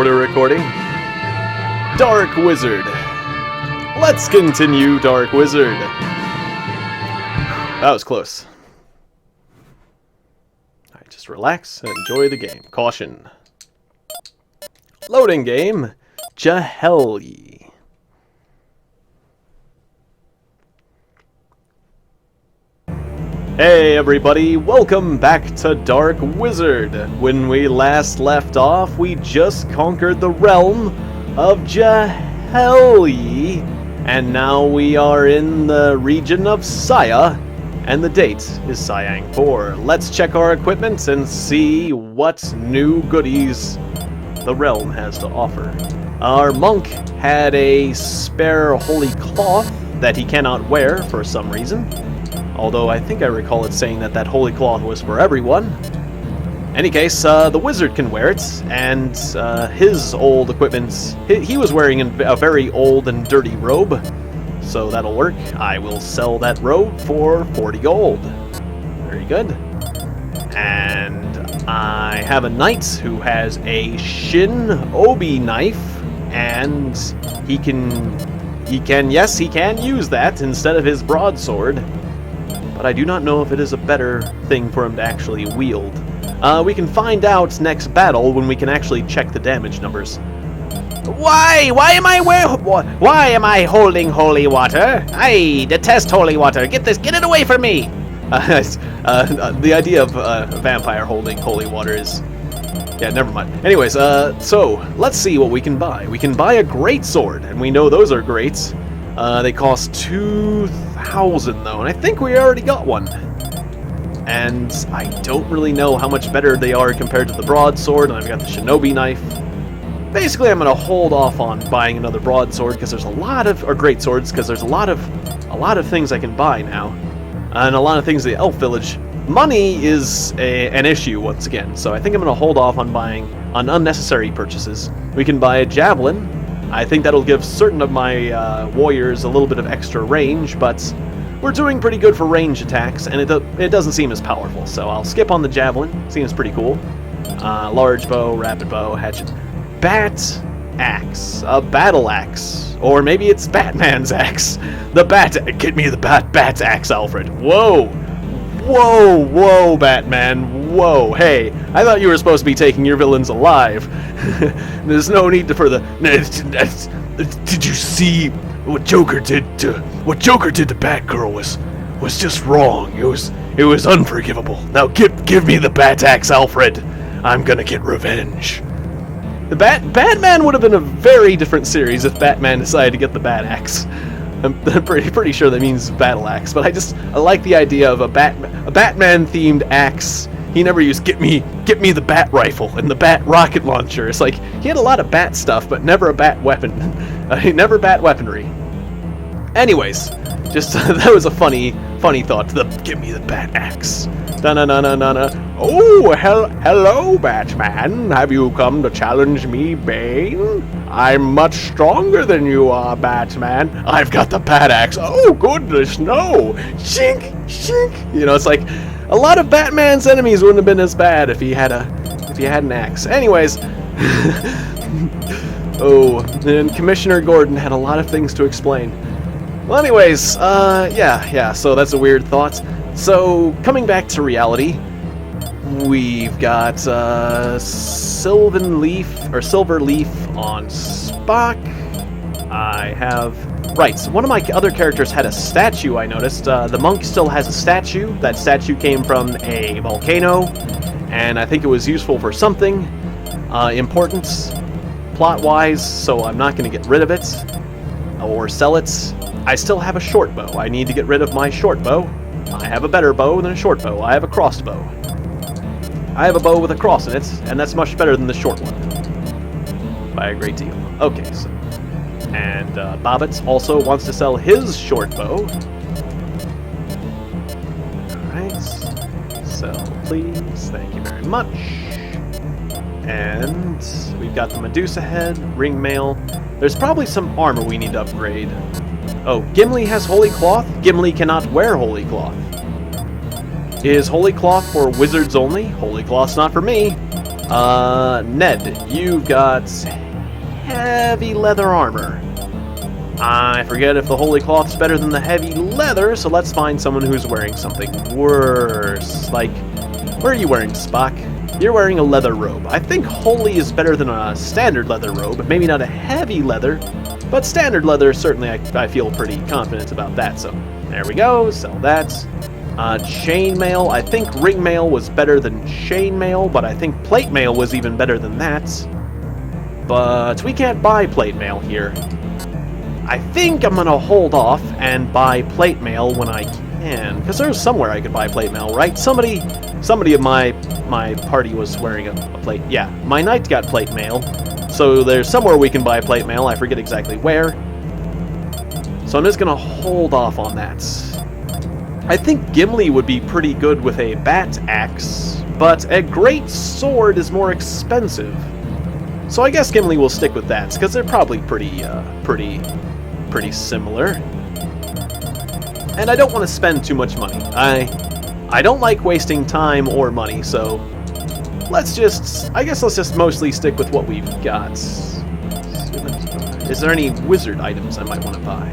Order recording. Dark Wizard. Let's continue Dark Wizard. That was close. Alright, just relax and enjoy the game. Caution. Loading game. Jahelyi. Hey everybody, welcome back to Dark Wizard. When we last left off, we just conquered the realm of Jahelyi, and now we are in the region of Saya, and the date is Sayang 4. Let's check our equipment and see what new goodies the realm has to offer. Our monk had a spare holy cloth that he cannot wear for some reason. Although I think I recall it saying that holy cloth was for everyone. Any case, the wizard can wear it, and his old equipment, he was wearing a very old and dirty robe, so that'll work. I will sell that robe for 40 gold. Very good. And I have a knight who has a Shin Obi knife, and he can use that instead of his broadsword. But I do not know if it is a better thing for him to actually wield. We can find out next battle when we can actually check the damage numbers. Why am I holding holy water? I detest holy water. Get it away from me! The idea of a vampire holding holy water is... yeah, never mind. Anyways, so let's see what we can buy. We can buy a greatsword, and we know those are greats. They cost 2,000 though, and I think we already got one. And I don't really know how much better they are compared to the broadsword, and I've got the shinobi knife. Basically, I'm gonna hold off on buying another broadsword because there's a lot of, or great swords, because there's a lot of things I can buy now, and a lot of things in the elf village. Money is an issue once again, so I think I'm gonna hold off on buying unnecessary purchases. We can buy a javelin. I think that'll give certain of my warriors a little bit of extra range, but we're doing pretty good for range attacks, and it doesn't seem as powerful, so I'll skip on the javelin. Seems pretty cool. Large bow, rapid bow, hatchet. Bat axe. A battle axe. Or maybe it's Batman's axe. Get me the bat axe, Alfred. Whoa! Whoa, Batman. Whoa, hey, I thought you were supposed to be taking your villains alive. There's no need for the... Did you see what Joker did to... What Joker did to Batgirl was just wrong. It was unforgivable. Now give me the bat axe, Alfred. I'm gonna get revenge. Batman would have been a very different series if Batman decided to get the bat axe. I'm pretty sure that means battle axe, but I like the idea of a Batman-themed axe. He never used get me the bat rifle and the bat rocket launcher. It's like he had a lot of bat stuff, but never a bat weapon. Never bat weaponry. Anyways, just that was a funny thought. Give me the bat axe. Da-na-na-na-na-na. Oh, hello, Batman. Have you come to challenge me, Bane? I'm much stronger than you are, Batman. I've got the bat axe. Oh, goodness, no. Shink, shink. You know, it's like a lot of Batman's enemies wouldn't have been as bad if he had an axe. Anyways, oh, and Commissioner Gordon had a lot of things to explain. Well, anyways, yeah, so that's a weird thought. So, coming back to reality, we've got Silver Leaf on Spock. I have... right, so one of my other characters had a statue, I noticed. The monk still has a statue. That statue came from a volcano, and I think it was useful for something important, plot-wise, so I'm not going to get rid of it or sell it. I still have a short bow. I need to get rid of my short bow. I have a better bow than a short bow. I have a crossbow. I have a bow with a cross in it, and that's much better than the short one. By a great deal. Okay, so... and Bobbit also wants to sell his short bow. Alright. Sell, please. Thank you very much. And we've got the Medusa head, ring mail. There's probably some armor we need to upgrade. Oh, Gimli has holy cloth? Gimli cannot wear holy cloth. Is holy cloth for wizards only? Holy cloth's not for me. Ned, you've got heavy leather armor. I forget if the holy cloth's better than the heavy leather, so let's find someone who's wearing something worse. Like, where are you wearing, Spock? You're wearing a leather robe. I think holy is better than a standard leather robe. Maybe not a heavy leather, but standard leather, certainly I feel pretty confident about that. So, there we go. Sell that. Chainmail. I think ringmail was better than chainmail, but I think plate mail was even better than that. But we can't buy plate mail here. I think I'm gonna hold off and buy plate mail when I can, because there's somewhere I could buy plate mail, right? Somebody of my party was wearing a plate. Yeah, my knight got plate mail, so there's somewhere we can buy plate mail. I forget exactly where. So I'm just gonna hold off on that. I think Gimli would be pretty good with a bat axe, but a great sword is more expensive. So I guess Gimli will stick with that, because they're probably pretty similar. And I don't want to spend too much money. I don't like wasting time or money, so let's just mostly stick with what we've got. Is there any wizard items I might want to buy?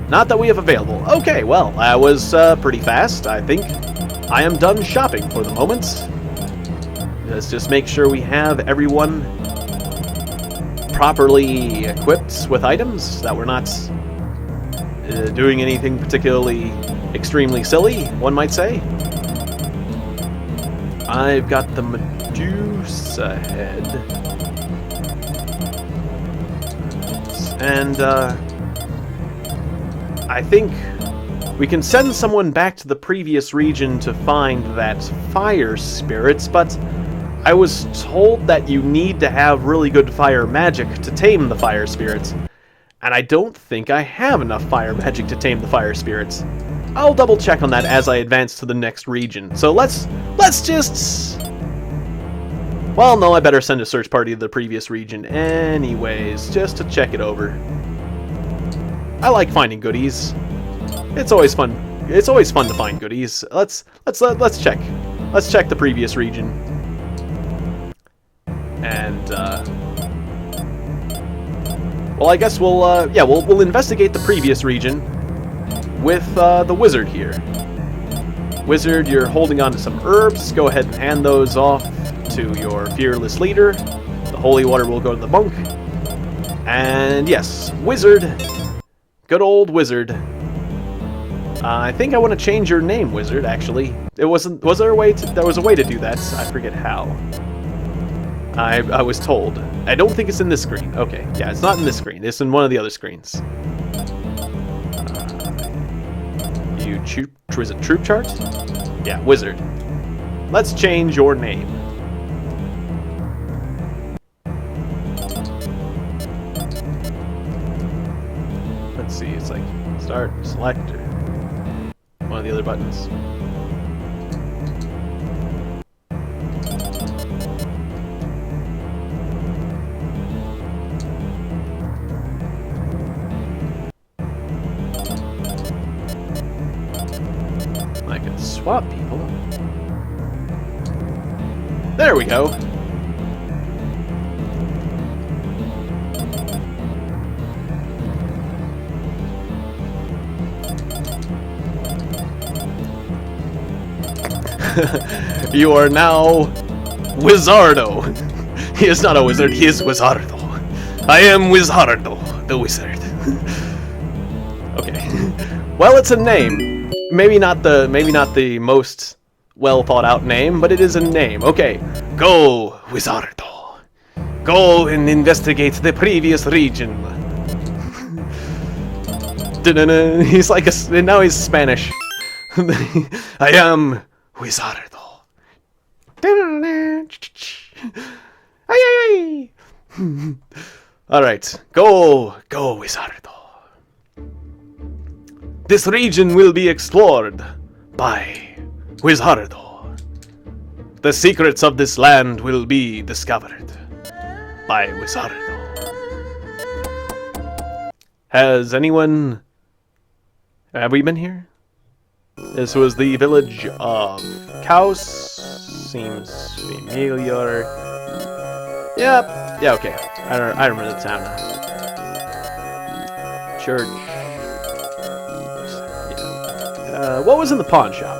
Not that we have available. Okay, well, that was pretty fast, I think. I am done shopping for the moment. Let's just make sure we have everyone properly equipped with items, that we're not doing anything particularly extremely silly, one might say. I've got the Medusa head. And, I think we can send someone back to the previous region to find that fire spirits, but I was told that you need to have really good fire magic to tame the fire spirits. And I don't think I have enough fire magic to tame the fire spirits. I'll double check on that as I advance to the next region. So let's just... Well, no, I better send a search party to the previous region anyways, just to check it over. I like finding goodies. It's always fun. It's always fun to find goodies. Let's check. Let's check the previous region. And well, I guess we'll investigate the previous region with the wizard here. Wizard, you're holding on to some herbs. Go ahead and hand those off to your fearless leader. The holy water will go to the monk. And yes, wizard. Good old wizard. I think I want to change your name, wizard, actually. Was there a way to... There was a way to do that. I forget how. I was told. I don't think it's in this screen. Okay, yeah, it's not in this screen. It's in one of the other screens. Was it troop chart? Yeah, wizard. Let's change your name. Let's see, it's like start, select, or one of the other buttons. I can swap people. There we go. You are now Wizardo. He is not a wizard, he is Wizardo. I am Wizardo, the wizard. Okay. Well, it's a name. Maybe not the most well thought out name, but it is a name. Okay. Go, Wizardo. Go and investigate the previous region. He's like now he's Spanish. I am Wizardo. Alright, go, Wizardo. This region will be explored by Wizardo. The secrets of this land will be discovered by Wizardo. Has anyone... Have we been here? This was the village of Kaus. Seems familiar. Yep. Yeah, okay. I remember the town now. Church. Yeah. What was in the pawn shop?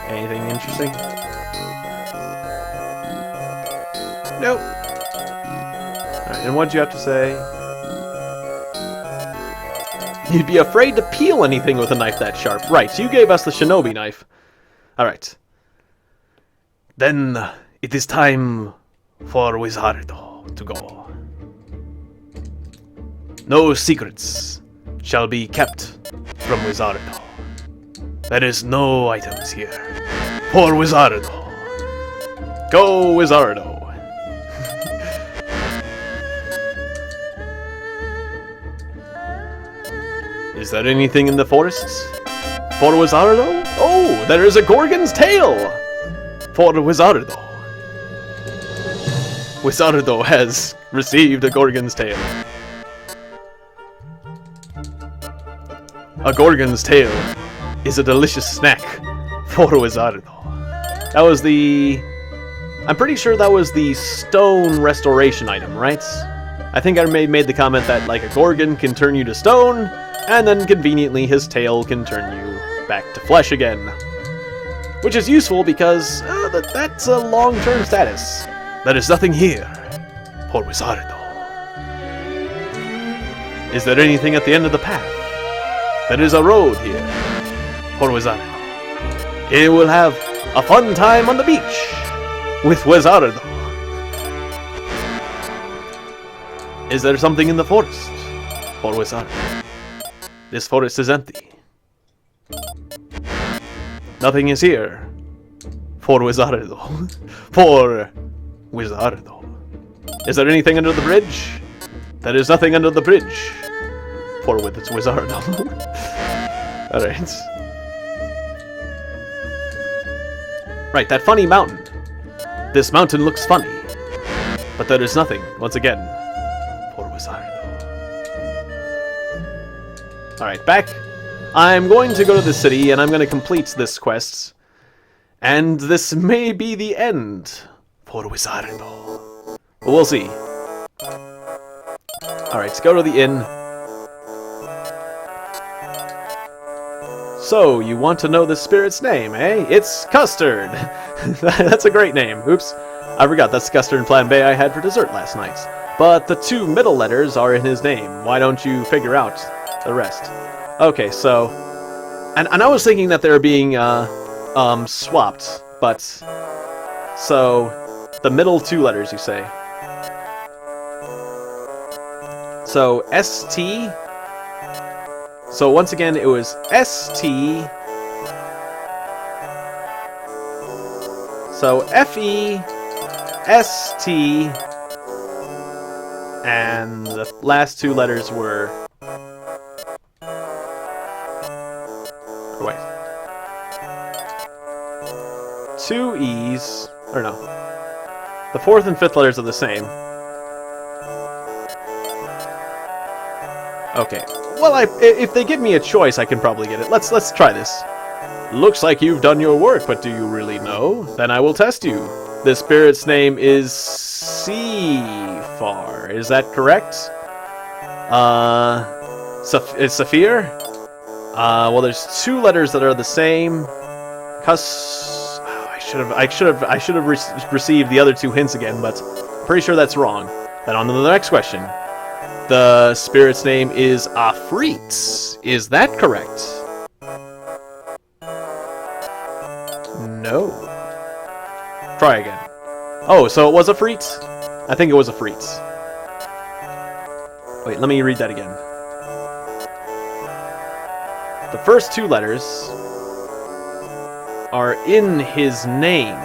Anything interesting? Nope. Alright, and what'd you have to say? You'd be afraid to peel anything with a knife that sharp. Right, you gave us the shinobi knife. Alright. Then it is time for Wizardo to go. No secrets shall be kept from Wizardo. There is no items here for Wizardo. Go, Wizardo! Is there anything in the forests for Wizardo? Oh, there is a Gorgon's tail for Wizardo. Wizardo has received a Gorgon's tail. A Gorgon's tail is a delicious snack for Wizardo. That was the... I'm pretty sure that was the stone restoration item, right? I think I made the comment that, like, a Gorgon can turn you to stone, and then conveniently his tail can turn you back to flesh again. Which is useful because that's a long-term status. There is nothing here for Wizardo. Is there anything at the end of the path? There is a road here for Wizardo. He will have a fun time on the beach with Wizardo. Is there something in the forest for Wizardo? This forest is empty. Nothing is here for Wizardo. For Wizardo. Is there anything under the bridge? There is nothing under the bridge for Wizardo. Alright. Right, that funny mountain. This mountain looks funny. But there is nothing, once again, for Wizardo. Alright, back. I'm going to go to the city, and I'm going to complete this quest. And this may be the end for Wizardo. But we'll see. Alright, let's go to the inn. So, you want to know the spirit's name, eh? It's Custard! That's a great name. Oops. I forgot, that's the custard and flambe I had for dessert last night. But the 2 middle letters are in his name. Why don't you figure out the rest? Okay, so... And I was thinking that they were being, swapped, but... So, the middle 2 letters, you say. So, ST... So, once again, it was ST... So, FE... ST... And the last 2 letters were... Wait. 2 E's... Or no. The 4th and 5th letters are the same. Okay. Well, if they give me a choice, I can probably get it. Let's try this. Looks like you've done your work, but do you really know? Then I will test you. The spirit's name is Seafar. Is that correct? It's Saphir? Well, there's 2 letters that are the same. I should have received the other 2 hints again, but pretty sure that's wrong. Then on to the next question. The spirit's name is Afreet. Is that correct? No. Try again. Oh, so it was Afreet? I think it was Afreet. Wait, let me read that again. The first 2 letters are in his name.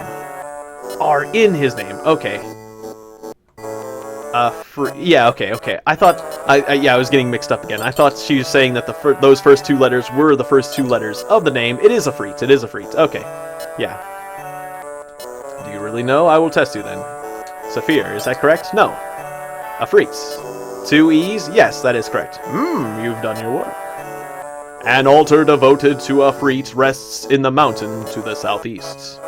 Are in his name. Okay. Yeah, okay. I thought... I was getting mixed up again. I thought she was saying that those first 2 letters were the first 2 letters of the name. It is Afreet. It is Afreet. Okay. Yeah. Do you really know? I will test you then. Saphir, is that correct? No. Afreet. 2 E's? Yes, that is correct. You've done your work. An altar devoted to Afreet rests in the mountain to the southeast.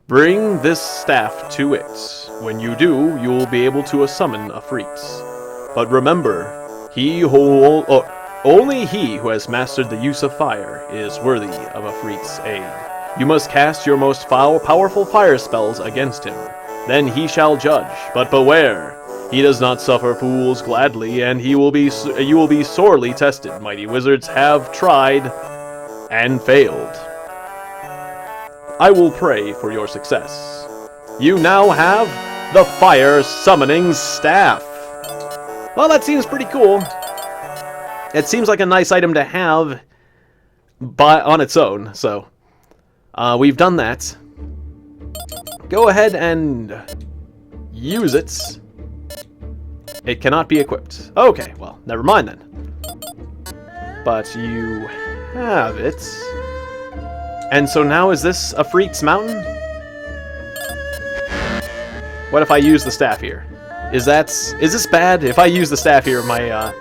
Bring this staff to it. When you do, you will be able to summon Afreet. But remember, only he who has mastered the use of fire is worthy of Afreet's aid. You must cast your most powerful fire spells against him. Then he shall judge. But beware! He does not suffer fools gladly, and you will be sorely tested. Mighty wizards have tried and failed. I will pray for your success. You now have the Fire Summoning Staff. Well, that seems pretty cool. It seems like a nice item to have on its own, so we've done that. Go ahead and use it. It cannot be equipped. Okay, well, never mind then. But you have it. And so now is this Afreet's Mountain? What if I use the staff here? Is this bad? If I use the staff here, my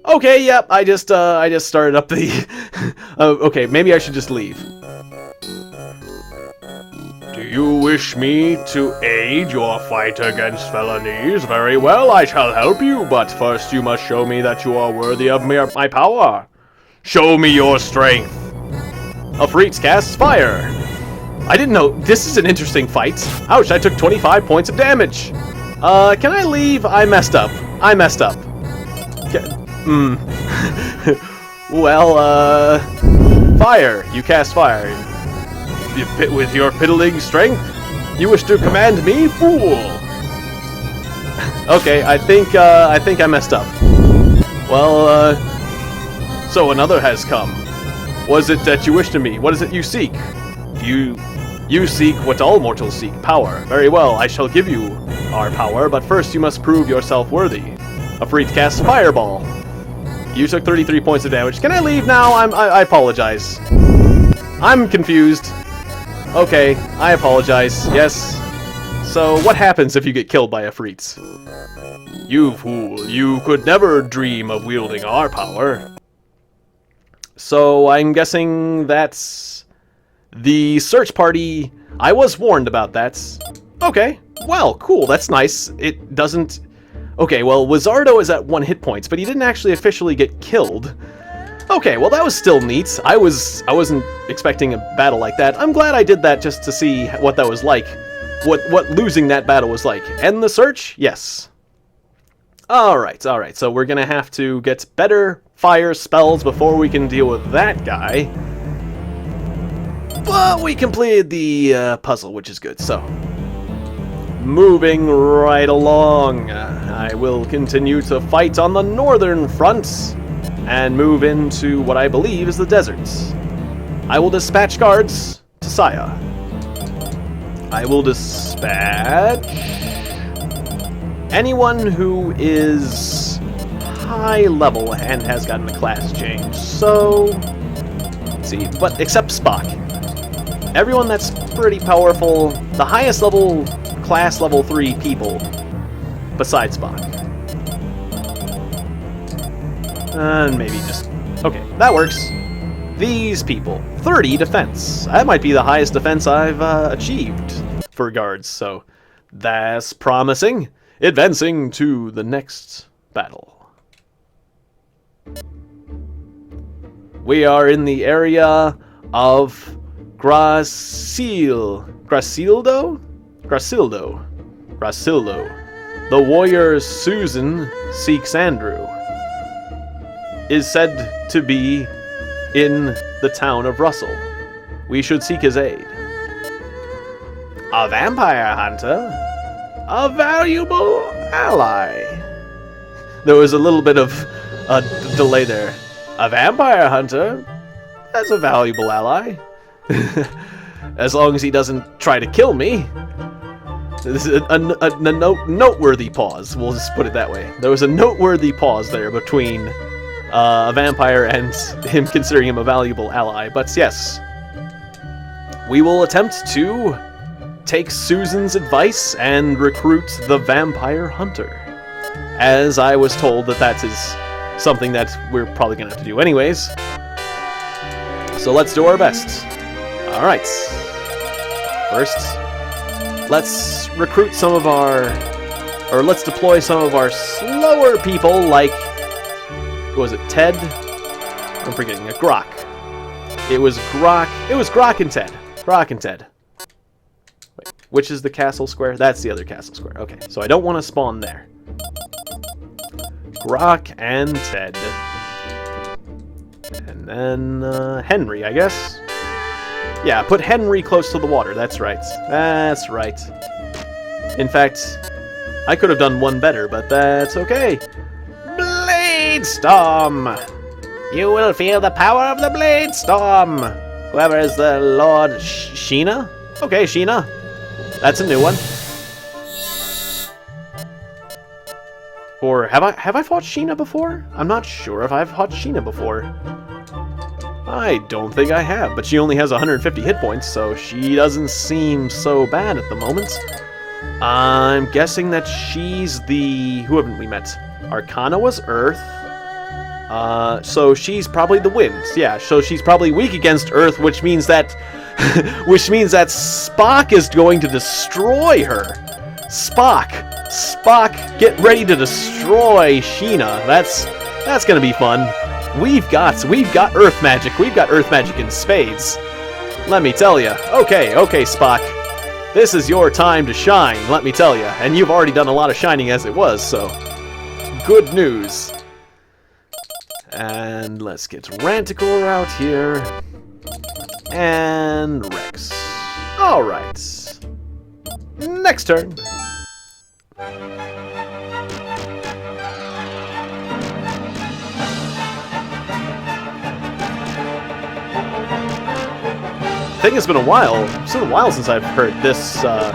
Okay, yep, I just started up the okay, maybe I should just leave. Do you wish me to aid your fight against felonies? Very well, I shall help you, but first you must show me that you are worthy of my power. Show me your strength. Afreet casts fire. I didn't know. This is an interesting fight. Ouch, I took 25 points of damage. Can I leave? I messed up. Well, fire. You cast fire. With your piddling strength, you wish to command me, fool? Okay, I think I messed up. Well, so another has come. Was it that you wish to me? What is it you seek? You seek what all mortals seek, power. Very well, I shall give you our power, but first you must prove yourself worthy. Afreet casts fireball. You took 33 points of damage. Can I leave now? I apologize. I'm confused. Okay, I apologize. Yes. So, what happens if you get killed by Afreet? You fool, you could never dream of wielding our power. So, I'm guessing that's the search party. I was warned about that. Okay, well, cool, that's nice. It doesn't... Okay, well, Wizardo is at 1 hit points, but he didn't actually officially get killed. Okay, well, that was still neat. I wasn't expecting a battle like that. I'm glad I did that just to see what that was like. What losing that battle was like. End the search? Yes. Alright, so we're gonna have to get better fire spells before we can deal with that guy. But we completed the puzzle, which is good, so... Moving right along, I will continue to fight on the northern front and move into what I believe is the deserts. I will dispatch guards to Saya. I will dispatch anyone who is high level and has gotten a class change. So, let's see, but except Spock. Everyone that's pretty powerful, the highest level class level 3 people besides Spock. And maybe just... Okay, that works. These people. 30 defense. That might be the highest defense I've achieved for guards, so that's promising. Advancing to the next battle. We are in the area of Grasildo. The warrior Susan seeks Andrew. Is said to be in the town of Russell. We should seek his aid. A vampire hunter? A valuable ally. There was a little bit of a delay there. A vampire hunter? That's a valuable ally. As long as he doesn't try to kill me. This is a noteworthy pause. We'll just put it that way. There was a noteworthy pause there between a vampire and him considering him a valuable ally. But yes, we will attempt to take Susan's advice and recruit the vampire hunter. As I was told that something that we're probably going to have to do anyways. So let's do our best. Alright. First, let's recruit some of our... Or let's deploy some of our slower people, like... What was it, Ted? I'm forgetting, Grok. It was Grok. It was Grok and Ted. Grok and Ted. Wait, which is the castle square? That's the other castle square. Okay, so I don't want to spawn there. Grok and Ted. And then Henry, I guess. Yeah, put Henry close to the water. That's right. That's right. In fact, I could have done one better, but that's okay. Blade Storm! You will feel the power of the Blade Storm! Whoever is the Lord Sheena? Okay, Sheena. That's a new one. Or have I fought Sheena before? I'm not sure if I've fought Sheena before. I don't think I have, but she only has 150 hit points, so she doesn't seem so bad at the moment. I'm guessing that she's the... Who haven't we met? Arcana was Earth. So she's probably the wind. Yeah, so she's probably weak against Earth, which means that... which means that Spock is going to destroy her. Spock, get ready to destroy Sheena. That's gonna be fun. We've got Earth magic. We've got Earth magic in spades. Let me tell you. Okay, Spock. This is your time to shine, let me tell you. And you've already done a lot of shining as it was, so... Good news. And let's get Ranticor out here. And Rex. Alright. Next turn. I think it's been a while. It's been a while since I've heard this, or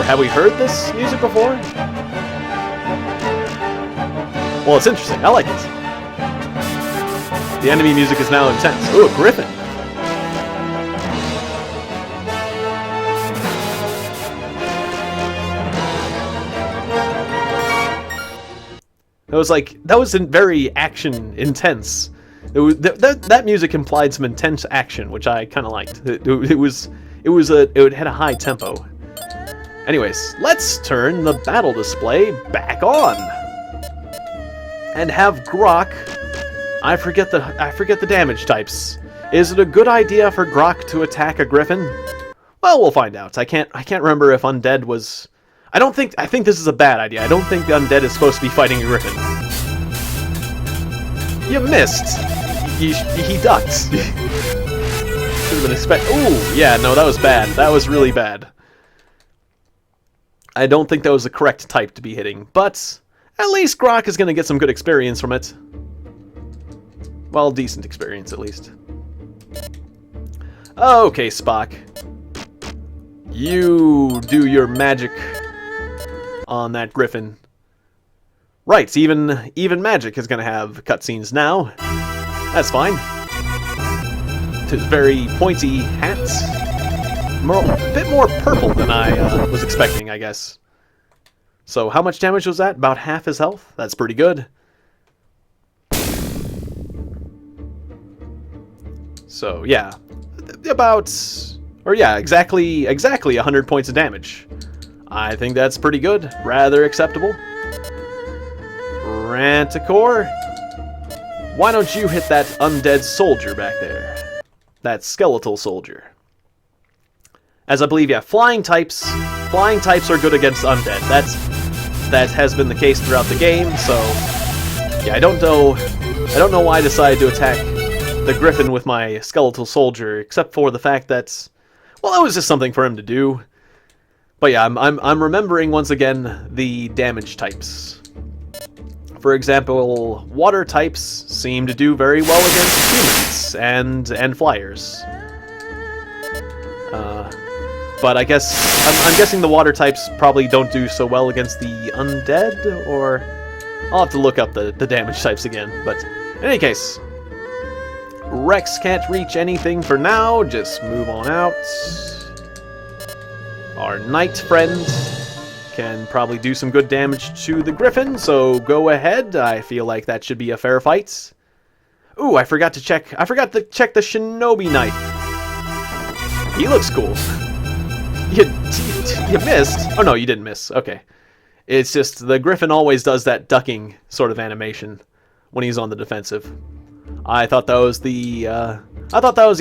have we heard this music before? Well, it's interesting. I like it. The enemy music is now intense. Ooh, a griffin. That was very action intense. That music implied some intense action, which I kind of liked. It had a high tempo. Anyways, let's turn the battle display back on and have Grok. I forget the damage types. Is it a good idea for Grok to attack a griffin? Well, we'll find out. I can't remember if undead was. I think this is a bad idea. I don't think the undead is supposed to be fighting a griffin. You missed. He ducked. Should have been expect. Ooh, yeah, no, that was bad. That was really bad. I don't think that was the correct type to be hitting, but at least Grok is going to get some good experience from it. Well, decent experience, at least. Okay, Spock. You do your magic on that griffin. Right, even magic is going to have cutscenes now. That's fine. His very pointy hat. A bit more purple than I was expecting, I guess. So how much damage was that? About half his health? That's pretty good. So, yeah. Exactly 100 points of damage. I think that's pretty good. Rather acceptable. Ranticor, why don't you hit that undead soldier back there? That skeletal soldier. As I believe, yeah, flying types are good against undead. That has been the case throughout the game, so yeah, I don't know why I decided to attack the griffin with my skeletal soldier, except for the fact that, well, it was just something for him to do. But yeah, I'm remembering once again the damage types. For example, water types seem to do very well against humans and flyers. But I guess I'm guessing the water types probably don't do so well against the undead, or I'll have to look up the damage types again. But in any case, Rex can't reach anything for now. Just move on out. Our knight friend can probably do some good damage to the Griffin, so go ahead. I feel like that should be a fair fight. Ooh, I forgot to check the Shinobi Knife. He looks cool. You missed? Oh no, you didn't miss. Okay. It's just the Griffin always does that ducking sort of animation when he's on the defensive. I thought that was the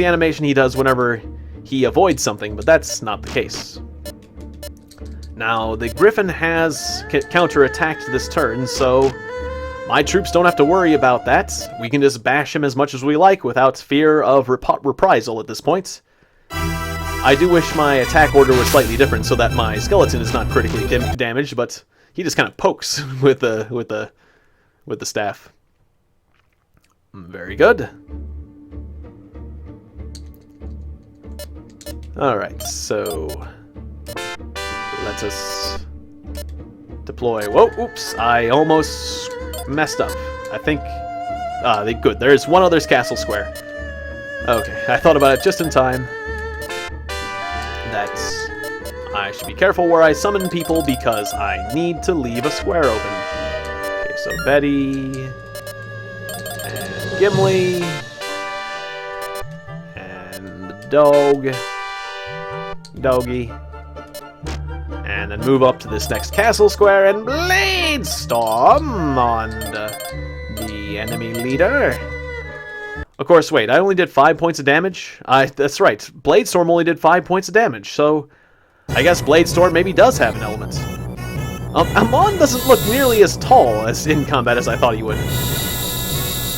animation he does whenever he avoids something, but that's not the case. Now, the Griffin has counterattacked this turn, so my troops don't have to worry about that. We can just bash him as much as we like without fear of reprisal at this point. I do wish my attack order was slightly different so that my skeleton is not critically damaged, but he just kind of pokes with the staff. Very good. Alright, so let us deploy. Whoa, oops, I almost messed up. I think, good, there's one other castle square. Okay, I thought about it just in time. I should be careful where I summon people because I need to leave a square open. Okay, so Betty, and Gimli, and the Doggy, and then move up to this next castle square and Blade Storm on the enemy leader. Of course, wait, I only did 5 points of damage? That's right, Blade Storm only did 5 points of damage, so I guess Blade Storm maybe does have an element. Amon doesn't look nearly as tall as in combat as I thought he would.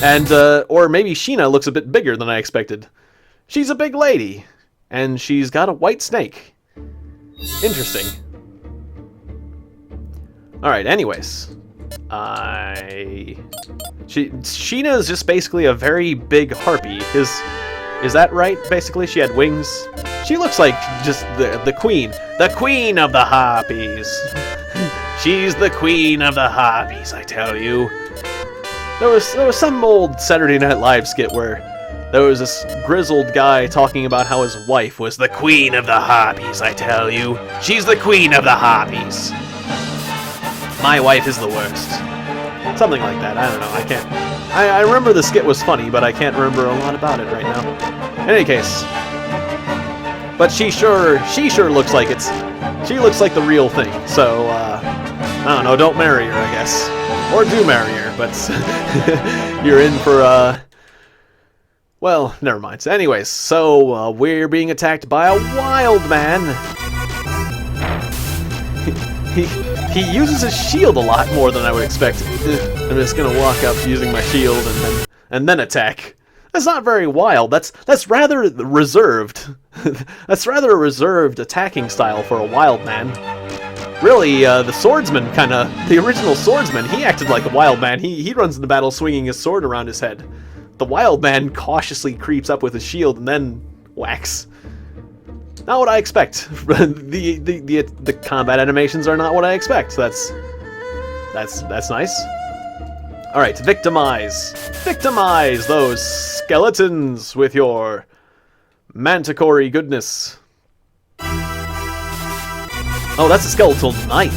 And, or maybe Sheena looks a bit bigger than I expected. She's a big lady, and she's got a white snake. Interesting. Alright, anyways. Sheena is just basically a very big harpy. Is that right? Basically, she had wings. She looks like just the queen. The queen of the harpies. She's the queen of the harpies, I tell you. There was some old Saturday Night Live skit where there was this grizzled guy talking about how his wife was the queen of the harpies, I tell you. She's the queen of the harpies. My wife is the worst. Something like that, I don't know, I can't. I remember the skit was funny, but I can't remember a lot about it right now. In any case. But she sure looks like she looks like the real thing, so, I don't know, don't marry her, I guess. Or do marry her, but you're in for, well, never mind. So anyways, so, we're being attacked by a wild man. He uses his shield a lot more than I would expect. I'm just gonna walk up using my shield and then attack. That's not very wild. That's rather reserved. That's rather a reserved attacking style for a wild man. Really, the swordsman the original swordsman, he acted like a wild man. He runs into battle swinging his sword around his head. The wild man cautiously creeps up with his shield and then whacks. Not what I expect. The combat animations are not what I expect. That's nice. All right, victimize. Victimize those skeletons with your manticore goodness. Oh, that's a skeletal knight.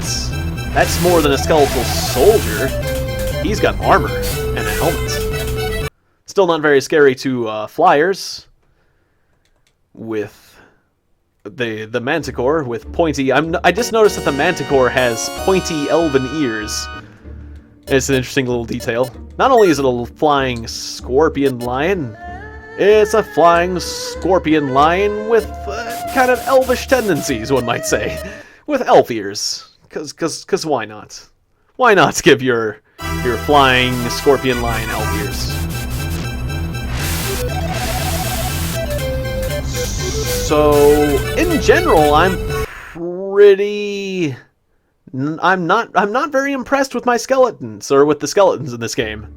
That's more than a skeletal soldier. He's got armor and a helmet. Still not very scary to flyers. With the manticore with pointy. I just noticed that the manticore has pointy elven ears. It's an interesting little detail. Not only is it a flying scorpion lion, it's a flying scorpion lion with kind of elvish tendencies, one might say, with elf ears. Cause why not? Why not give your flying scorpion lion elf ears? So, in general, I'm not very impressed with my skeletons, or with the skeletons in this game.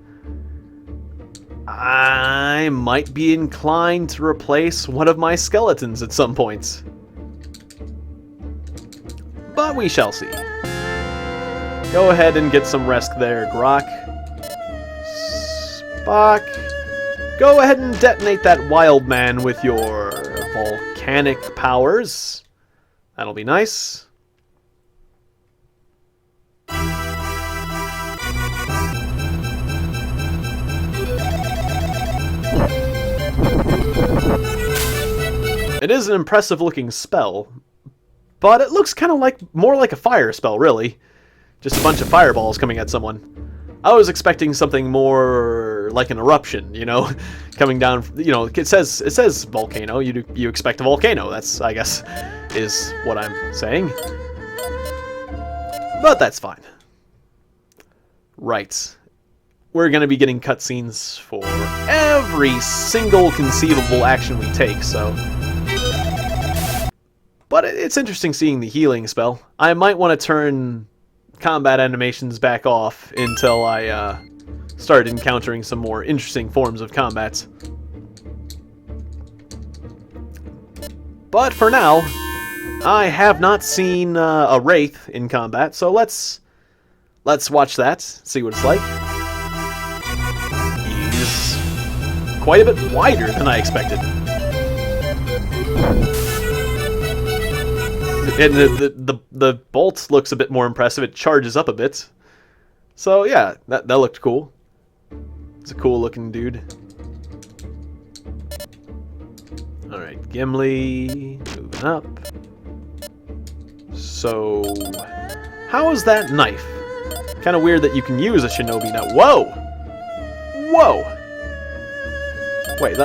I might be inclined to replace one of my skeletons at some point. But we shall see. Go ahead and get some rest there, Grok. Spock. Go ahead and detonate that wild man with your volcanic powers. That'll be nice. It is an impressive looking spell, but it looks kind of more like a fire spell, really. Just a bunch of fireballs coming at someone. I was expecting something more like an eruption, you know, coming down. You know, it says volcano. You expect a volcano. That's, I guess, is what I'm saying. But that's fine. Right. We're going to be getting cutscenes for every single conceivable action we take, so... But it's interesting seeing the healing spell. I might want to turn combat animations back off until I start encountering some more interesting forms of combat. But for now, I have not seen a Wraith in combat, so let's watch that, see what it's like. He's quite a bit wider than I expected. And the bolt looks a bit more impressive. It charges up a bit. So yeah, that looked cool. It's a cool looking dude. Alright, Gimli, moving up. So, how is that knife? Kind of weird that you can use a shinobi now. Whoa! Whoa! Wait,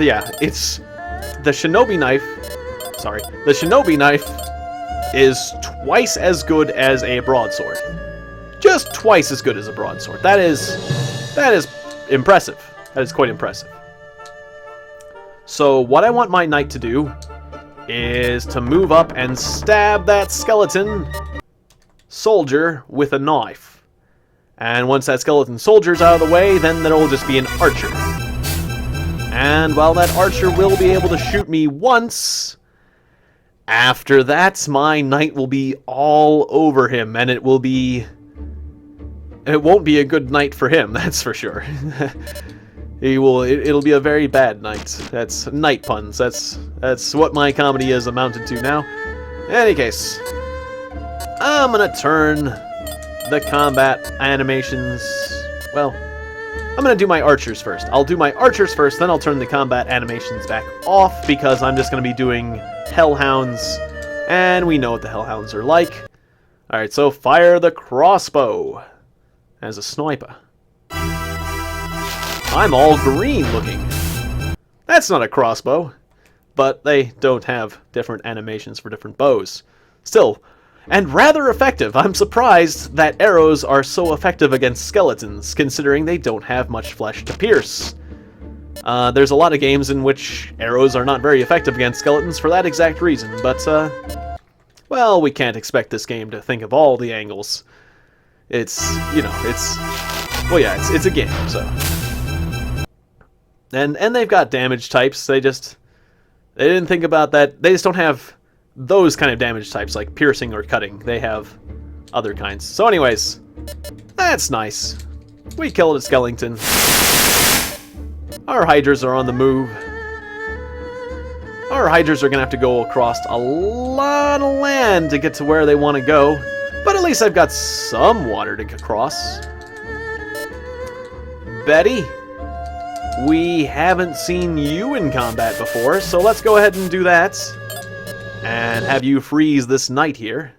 yeah, it's the shinobi knife. Sorry, the shinobi knife is twice as good as a broadsword. Just twice as good as a broadsword. That is impressive. That is quite impressive. So what I want my knight to do is to move up and stab that skeleton soldier with a knife. And once that skeleton soldier's out of the way, then there will just be an archer. And while that archer will be able to shoot me once, after that, my knight will be all over him, and it won't be a good night for him, that's for sure. It'll be a very bad night. That's night puns. That's what my comedy has amounted to now. In any case, I'm gonna turn the combat animations. Well, I'm gonna do my archers first. I'll do my archers first, then I'll turn the combat animations back off because I'm just gonna be doing hellhounds, and we know what the hellhounds are like. Alright, so fire the crossbow as a sniper. I'm all green looking. That's not a crossbow, but they don't have different animations for different bows. Still, and rather effective. I'm surprised that arrows are so effective against skeletons, considering they don't have much flesh to pierce. There's a lot of games in which arrows are not very effective against skeletons for that exact reason, but, well, we can't expect this game to think of all the angles. It's, you know, well, yeah, it's a game, so. And they've got damage types. They didn't think about that. They just don't have those kind of damage types, like piercing or cutting. They have other kinds. So anyways, that's nice. We killed a skeleton. Our hydras are on the move. Our hydras are going to have to go across a lot of land to get to where they want to go. But at least I've got some water to cross. Betty, we haven't seen you in combat before, so let's go ahead and do that. And have you freeze this knight here.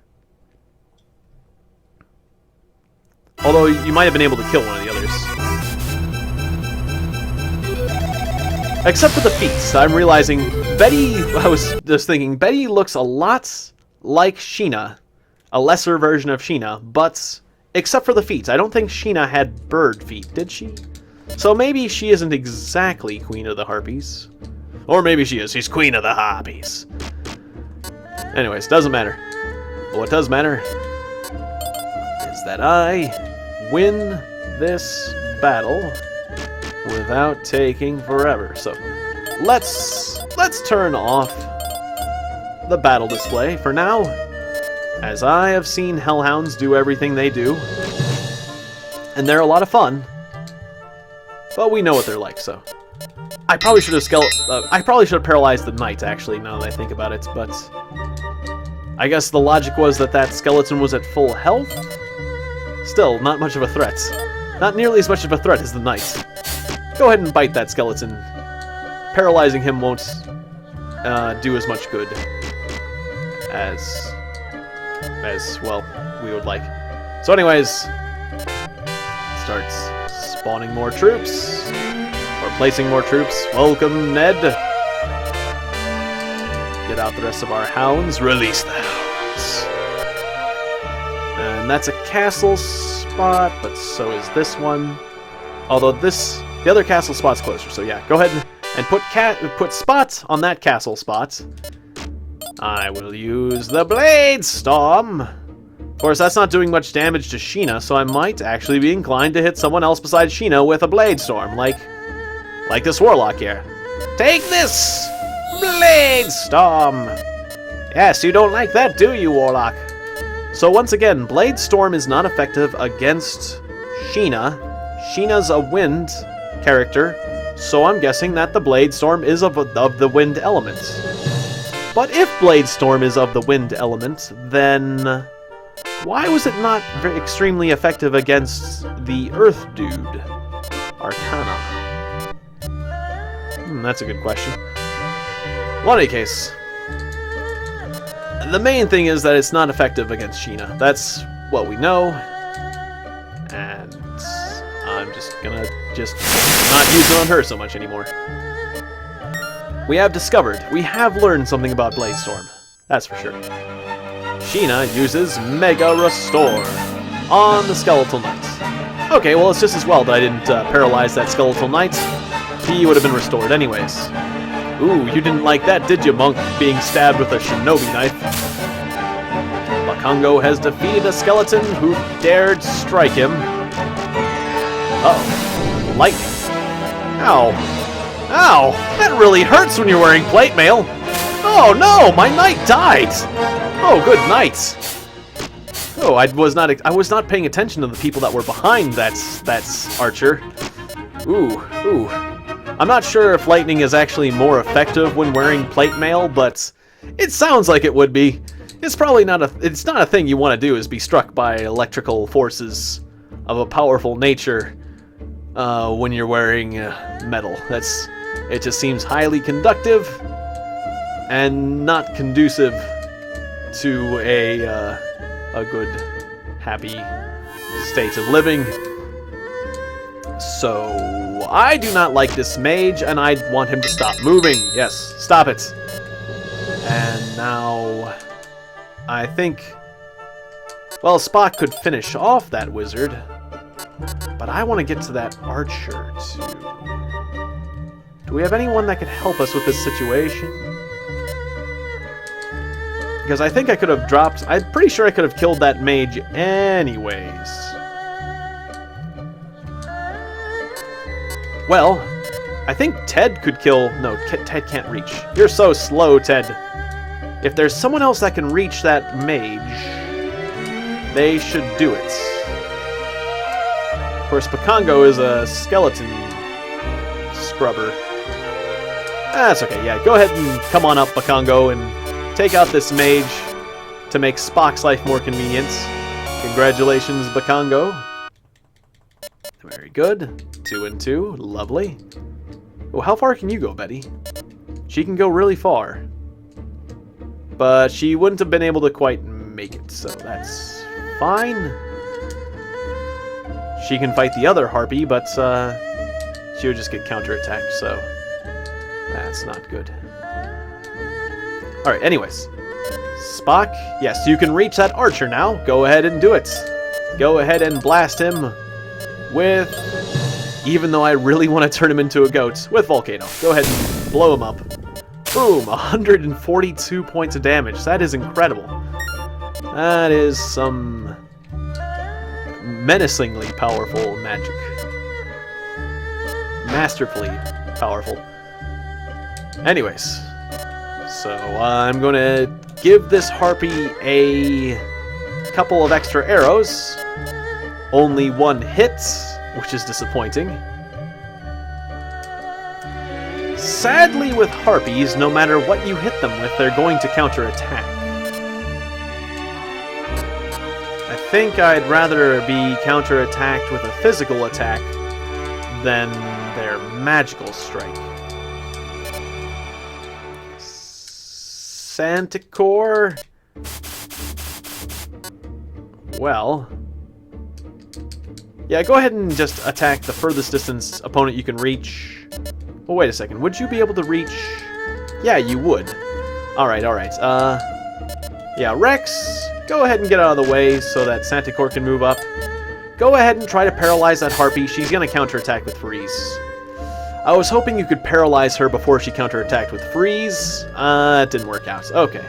Although you might have been able to kill one of the others. Except for the feats. I'm realizing I was just thinking, Betty looks a lot like Sheena. A lesser version of Sheena, but except for the feet. I don't think Sheena had bird feet, did she? So maybe she isn't exactly Queen of the Harpies. Or maybe she is. She's Queen of the Harpies. Anyways, doesn't matter. But what does matter is that I win this battle without taking forever. So let's turn off the battle display for now, as I have seen hellhounds do everything they do, and they're a lot of fun. But we know what they're like, so I probably should have paralyzed the knight, actually, now that I think about it, but I guess the logic was that skeleton was at full health? Still, not much of a threat. Not nearly as much of a threat as the knight. Go ahead and bite that skeleton. Paralyzing him won't do as much good as well we would like. So anyways, starts spawning more troops, or placing more troops. Welcome, Ned. Get out the rest of our hounds. Release the hounds. And that's a castle spot, but so is this one. Although the other castle spot's closer, so yeah, go ahead and put spot on that castle spot. I will use the Blade Storm. Of course, that's not doing much damage to Sheena, so I might actually be inclined to hit someone else besides Sheena with a Blade Storm, like this Warlock here. Take this! Blade Storm! Yes, you don't like that, do you, Warlock? So once again, Blade Storm is not effective against Sheena. Sheena's a wind character, so I'm guessing that the Blade Storm is of the wind element. But if Blade Storm is of the wind element, then why was it not extremely effective against the Earth Dude? Arcana. That's a good question. Well, in any case, the main thing is that it's not effective against Sheena. That's what we know. And I'm just gonna not use it on her so much anymore. We have learned something about Blade Storm. That's for sure. Sheena uses Mega Restore on the Skeletal Knight. Okay, well, it's just as well that I didn't paralyze that Skeletal Knight. He would have been restored anyways. Ooh, you didn't like that, did you, monk, being stabbed with a shinobi knife? Bakongo has defeated a skeleton who dared strike him. Uh-oh. Lightning. Ow. Ow! That really hurts when you're wearing plate mail! Oh no! My knight died! Oh, good night! Oh, I was not paying attention to the people that were behind that archer. Ooh. I'm not sure if lightning is actually more effective when wearing plate mail, but it sounds like it would be. It's probably not it's not a thing you want to do, is be struck by electrical forces of a powerful nature when you're wearing metal. It just seems highly conductive and not conducive to a good, happy state of living. So I do not like this mage, and I want him to stop moving. Yes, stop it. And now I think, well, Spock could finish off that wizard, but I want to get to that archer too. Do we have anyone that could help us with this situation? Because I think I could have dropped... I'm pretty sure I could have killed that mage anyways. Well, I think Ted could kill... No, Ted can't reach. You're so slow, Ted. If there's someone else that can reach that mage, they should do it. Of course, Bakongo is a skeleton scrubber. That's okay, yeah. Go ahead and come on up, Bakongo, and take out this mage to make Spock's life more convenient. Congratulations, Bakongo. Very good. 2 and 2. Lovely. Oh, how far can you go, Betty? She can go really far. But she wouldn't have been able to quite make it, so that's fine. She can fight the other harpy, but she would just get counterattacked, so that's not good. Alright, anyways. Spock, yes, you can reach that archer now. Go ahead and do it. Go ahead and blast him with... Even though I really want to turn him into a goat, with Volcano. Go ahead and blow him up. Boom! 142 points of damage. That is incredible. That is some menacingly powerful magic. Masterfully powerful. Anyways, so I'm going to give this harpy a couple of extra arrows. Only one hit, which is disappointing. Sadly, with harpies, no matter what you hit them with, they're going to counterattack. I think I'd rather be counterattacked with a physical attack than their magical strike. Santicore. Well, yeah, go ahead and just attack the furthest distance opponent you can reach. Oh, wait a second. Would you be able to reach? Yeah, you would. Alright, alright. Yeah, Rex, go ahead and get out of the way so that Santicore can move up. Go ahead and try to paralyze that Harpy. She's going to counterattack with Freeze. I was hoping you could paralyze her before she counterattacked with Freeze. It didn't work out. Okay.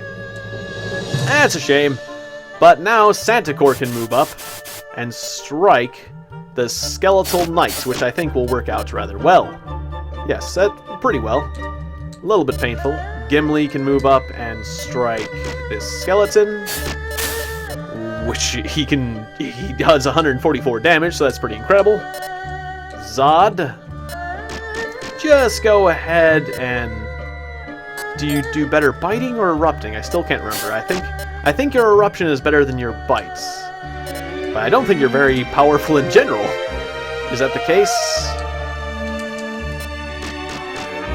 That's a shame. But now Santicore can move up and strike the Skeletal Knight, which I think will work out rather well. Yes, pretty well. A little bit painful. Gimli can move up and strike this skeleton, which he does 144 damage, so that's pretty incredible. Zod, just go ahead and do you do better biting or erupting? I still can't remember. I think your eruption is better than your bites, but I don't think you're very powerful in general. Is that the case?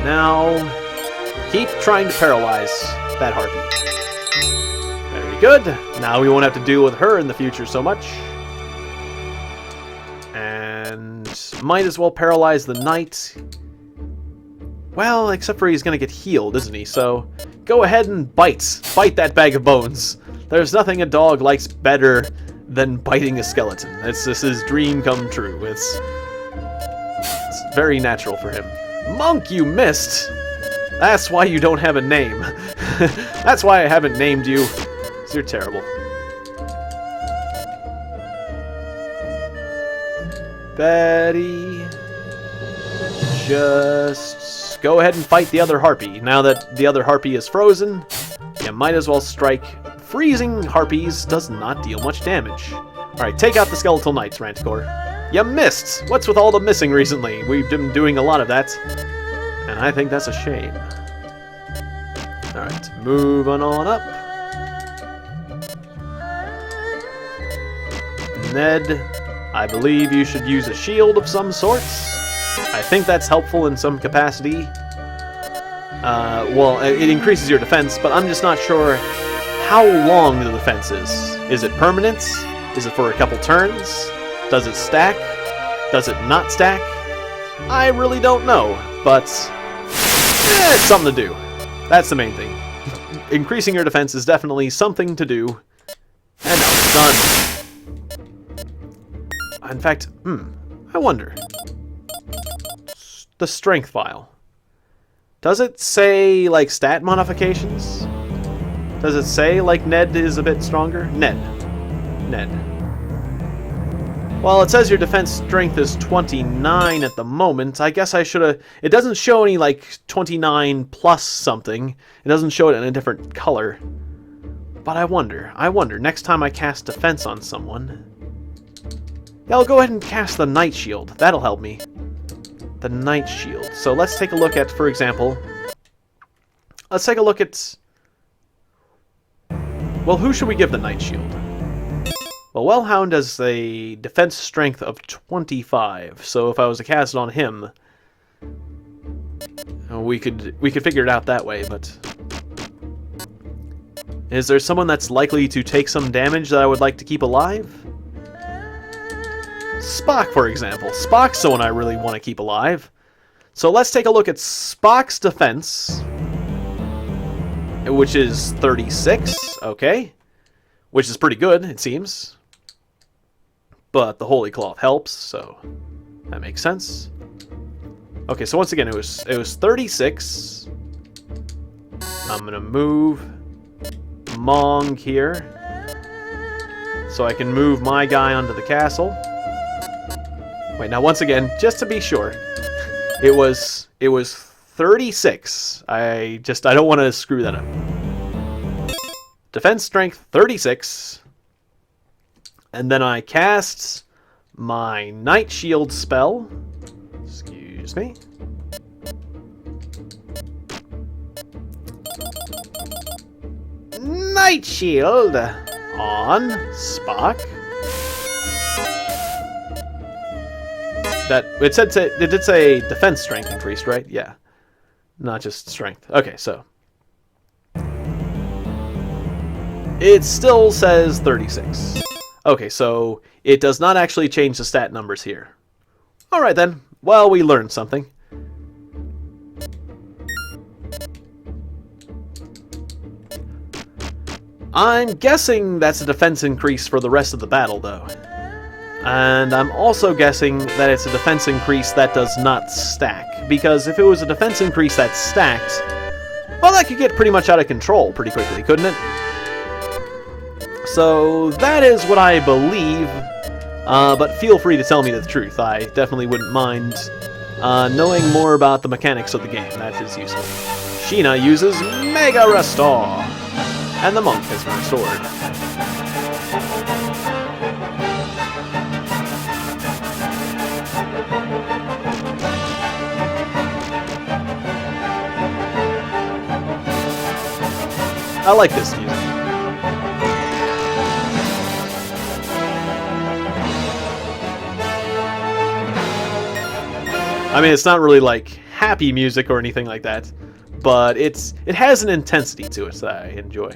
Now, keep trying to paralyze that Harpy. Very good. Now we won't have to deal with her in the future so much. And might as well paralyze the Knight. Well, except for he's going to get healed, isn't he? So, go ahead and bite. Bite that bag of bones. There's nothing a dog likes better than biting a skeleton. This is his dream come true. It's very natural for him. Monk, you missed! That's why you don't have a name. That's why I haven't named you. 'Cause you're terrible. Betty, just go ahead and fight the other Harpy. Now that the other Harpy is frozen, you might as well strike. Freezing Harpies does not deal much damage. Alright, take out the Skeletal Knights, Ranticore. You missed! What's with all the missing recently? We've been doing a lot of that, and I think that's a shame. Alright, moving on up. Ned, I believe you should use a shield of some sorts. I think that's helpful in some capacity. Well, it increases your defense, but I'm just not sure how long the defense is. Is it permanent? Is it for a couple turns? Does it stack? Does it not stack? I really don't know, but it's something to do. That's the main thing. Increasing your defense is definitely something to do. And now it's done. In fact, I wonder. The strength file. Does it say, like, stat modifications? Does it say, like, Ned is a bit stronger? Ned. Well, it says your defense strength is 29 at the moment. I guess I should have... It doesn't show any, like, 29 plus something. It doesn't show it in a different color. But I wonder, next time I cast defense on someone... Yeah, I'll go ahead and cast the Night Shield. That'll help me. The Night Shield. So let's take a look at, for example... Let's take a look at... Well, who should we give the Night Shield? Well, Wellhound has a defense strength of 25, so if I was to cast it on him, we could figure it out that way, but... Is there someone that's likely to take some damage that I would like to keep alive? Spock, for example. Spock's someone I really want to keep alive. So let's take a look at Spock's defense, which is 36, okay. Which is pretty good, it seems. But the Holy Cloth helps, so that makes sense. Okay, so once again, it was 36. I'm gonna move Mong here, so I can move my guy onto the castle. Wait, now once again, just to be sure, it was 36. I don't want to screw that up. Defense strength 36. And then I cast my Night Shield spell. Excuse me. Night Shield on Spock. It did say defense strength increased, right? Yeah. Not just strength. Okay, so It still says 36. Okay, so it does not actually change the stat numbers here. Alright then, well, we learned something. I'm guessing that's a defense increase for the rest of the battle, though. And I'm also guessing that it's a defense increase that does not stack. Because if it was a defense increase that stacked, well, that could get pretty much out of control pretty quickly, couldn't it? So that is what I believe, but feel free to tell me the truth. I definitely wouldn't mind knowing more about the mechanics of the game. That is useful. Sheena uses Mega Restore, and the monk has been restored. I like this music. I mean, it's not really like happy music or anything like that, but it has an intensity to it that I enjoy.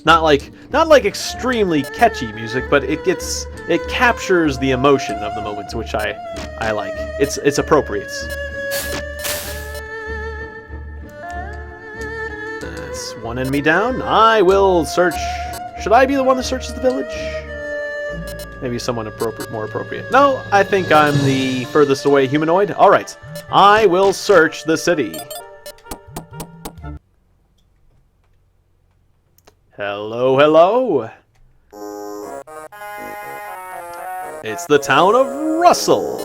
Not like extremely catchy music, but it captures the emotion of the moment, which I like. It's appropriate. That's one enemy down. I will search. Should I be the one that searches the village? Maybe someone more appropriate. No, I think I'm the furthest away humanoid. Alright, I will search the city. Hello, hello. It's the town of Russell.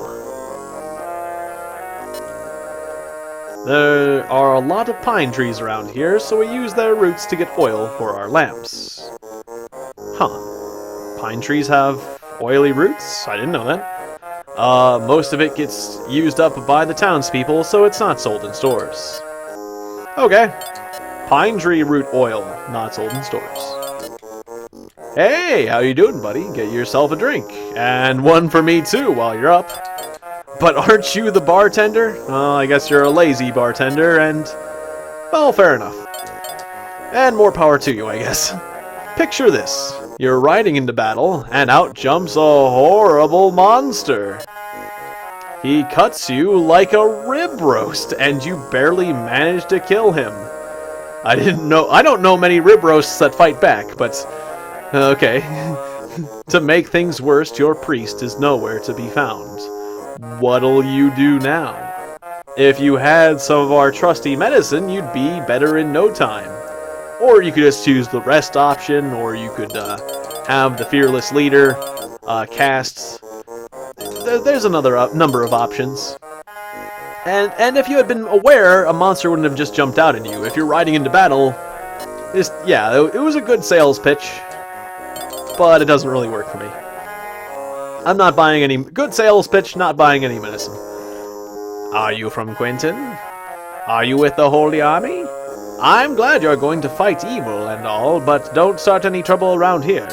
There are a lot of pine trees around here, so we use their roots to get oil for our lamps. Huh. Pine trees have oily roots? I didn't know that. Most of it gets used up by the townspeople, so it's not sold in stores. Okay. Pine tree root oil, not sold in stores. Hey, how you doing, buddy? Get yourself a drink. And one for me, too, while you're up. But aren't you the bartender? Well, I guess you're a lazy bartender, and... well, fair enough. And more power to you, I guess. Picture this. You're riding into battle, and out jumps a horrible monster. He cuts you like a rib roast, and you barely manage to kill him. I don't know many rib roasts that fight back, but... okay. To make things worse, your priest is nowhere to be found. What'll you do now? If you had some of our trusty medicine, you'd be better in no time. Or you could just choose the rest option, or you could have the fearless leader cast. There's another number of options. And if you had been aware, a monster wouldn't have just jumped out at you. If you're riding into battle, yeah, it was a good sales pitch, but it doesn't really work for me. I'm not buying any good sales pitch, not buying any medicine. Are you from Quentin? Are you with the Holy Army? I'm glad you're going to fight evil and all, but don't start any trouble around here.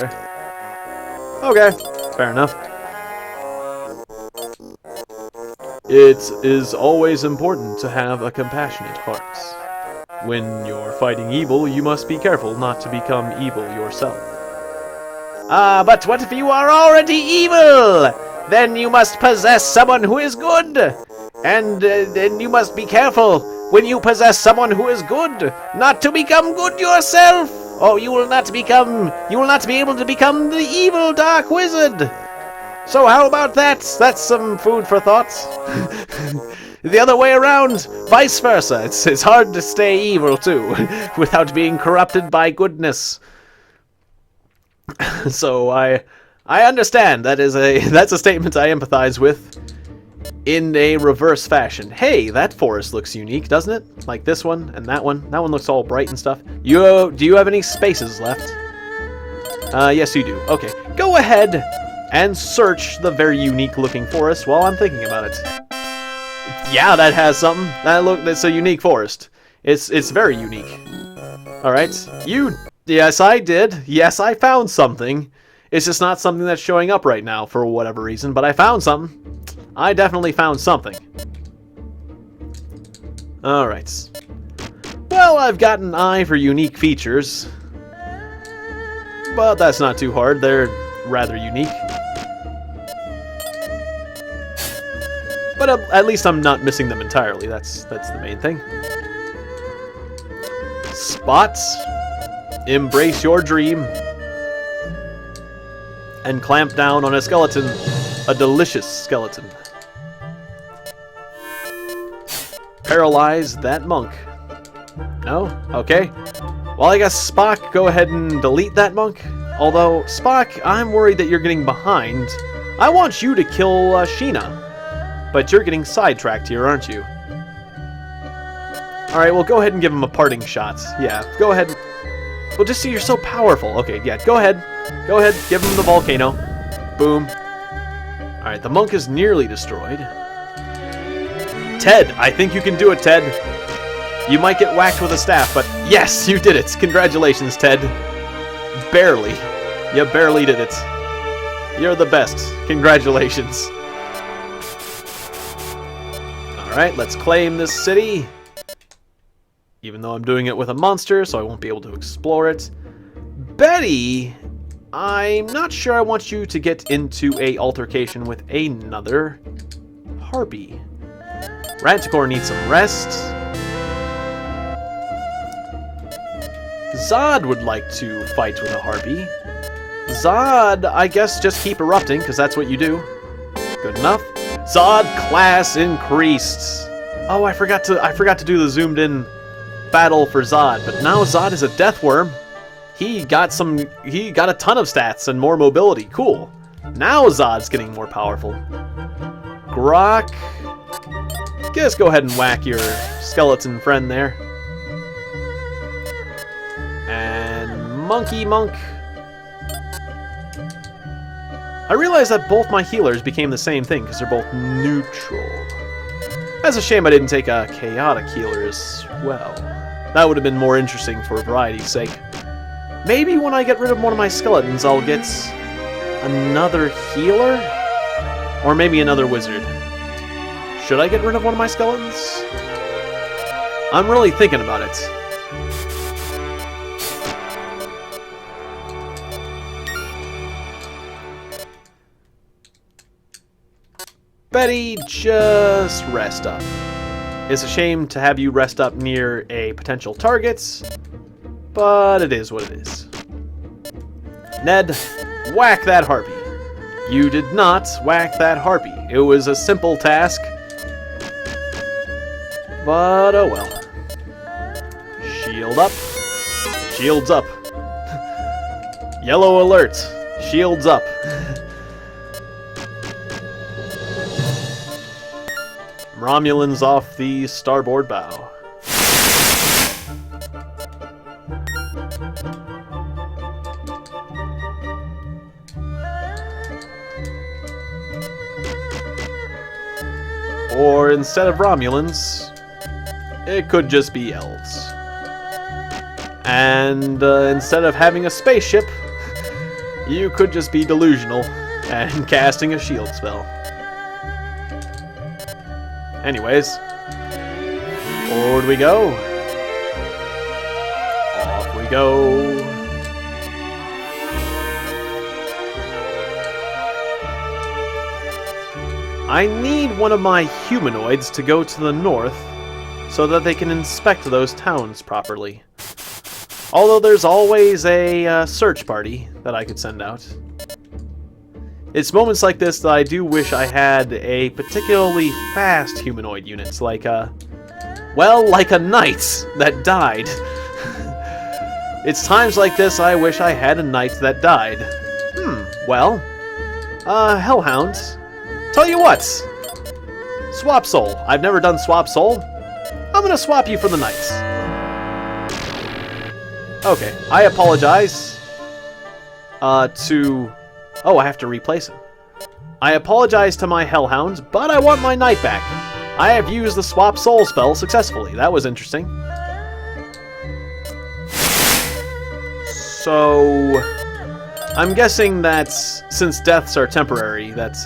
Okay, fair enough. It is always important to have a compassionate heart. When you're fighting evil, you must be careful not to become evil yourself. But what if you are already evil? Then you must possess someone who is good. And then you must be careful when you possess someone who is good, not to become good yourself. Or you will not be able to become the evil dark wizard. So how about that? That's some food for thought. The other way around, vice versa. It's hard to stay evil too, without being corrupted by goodness. So I understand that's a statement I empathize with in a reverse fashion. Hey, that forest looks unique, doesn't it? Like this one and that one. That one looks all bright and stuff. Do you have any spaces left? Yes, you do. Okay, go ahead and search the very unique looking forest while I'm thinking about it. Yeah, that has something. That's a unique forest. It's very unique. All right, yes, I did. Yes, I found something. It's just not something that's showing up right now for whatever reason, but I found something. I definitely found something. All right. Well, Well, I've got an eye for unique features. But that's not too hard. They're rather unique. But at least I'm not missing them entirely. That's the main thing. Spots. Embrace your dream. And clamp down on a skeleton. A delicious skeleton. Paralyze that monk. No? Okay. Well, I guess Spock, go ahead and delete that monk. Although, Spock, I'm worried that you're getting behind. I want you to kill Sheena. But you're getting sidetracked here, aren't you? Alright, well, go ahead and give him a parting shot. Yeah, go ahead. Well, just see, you're so powerful. Okay, yeah, go ahead. Go ahead, give him the volcano. Boom. Alright, the monk is nearly destroyed. Ted, I think you can do it, Ted. You might get whacked with a staff, but yes, you did it. Congratulations, Ted. Barely. You barely did it. You're the best. Congratulations. Alright, let's claim this city. Even though I'm doing it with a monster, so I won't be able to explore it. Betty, I'm not sure I want you to get into a altercation with another harpy. Ranticore needs some rest. Zod would like to fight with a harpy. Zod, I guess just keep erupting, because that's what you do. Good enough. Zod class increased. Oh, I forgot to do the zoomed in battle for Zod, but now Zod is a death worm. He got a ton of stats and more mobility. Cool. Now Zod's getting more powerful. Grok, just go ahead and whack your skeleton friend there. And Monkey Monk. I realized that both my healers became the same thing because they're both neutral. That's a shame I didn't take a chaotic healer as well. That would have been more interesting for variety's sake. Maybe when I get rid of one of my skeletons, I'll get another healer? Or maybe another wizard. Should I get rid of one of my skeletons? I'm really thinking about it. Betty, just rest up. It's a shame to have you rest up near a potential target, but it is what it is. Ned, whack that harpy. You did not whack that harpy. It was a simple task, but oh well. Shield up. Shields up. Yellow alert. Shields up. Romulans off the starboard bow. Or instead of Romulans, it could just be elves. And instead of having a spaceship, you could just be delusional and casting a shield spell. Anyways, forward we go. Off we go. I need one of my humanoids to go to the north so that they can inspect those towns properly. Although there's always a search party that I could send out. It's moments like this that I do wish I had a particularly fast humanoid unit, like a knight that died. It's times like this I wish I had a knight that died. Hellhound. Tell you what, swap soul. I've never done swap soul. I'm gonna swap you for the knight. Okay, I apologize. Oh, I have to replace him. I apologize to my Hellhound, but I want my knight back. I have used the swap soul spell successfully. That was interesting. So, I'm guessing that since deaths are temporary, that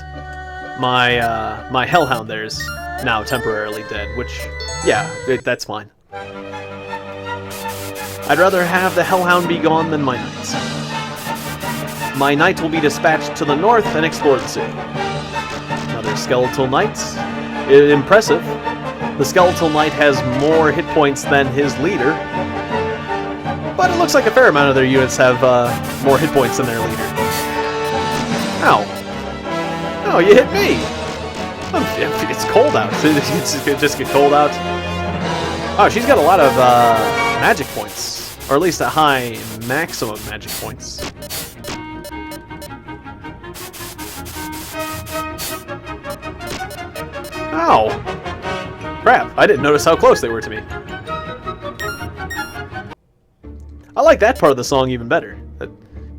my Hellhound there is now temporarily dead, which, yeah, that's fine. I'd rather have the Hellhound be gone than my knight. My knight will be dispatched to the north and explore the city. Another skeletal knight. Impressive. The skeletal knight has more hit points than his leader. But it looks like a fair amount of their units have more hit points than their leader. Ow. Oh, you hit me! It's cold out. It just get cold out. Oh, she's got a lot of magic points. Or at least a high maximum magic points. Ow! Crap, I didn't notice how close they were to me. I like that part of the song even better. That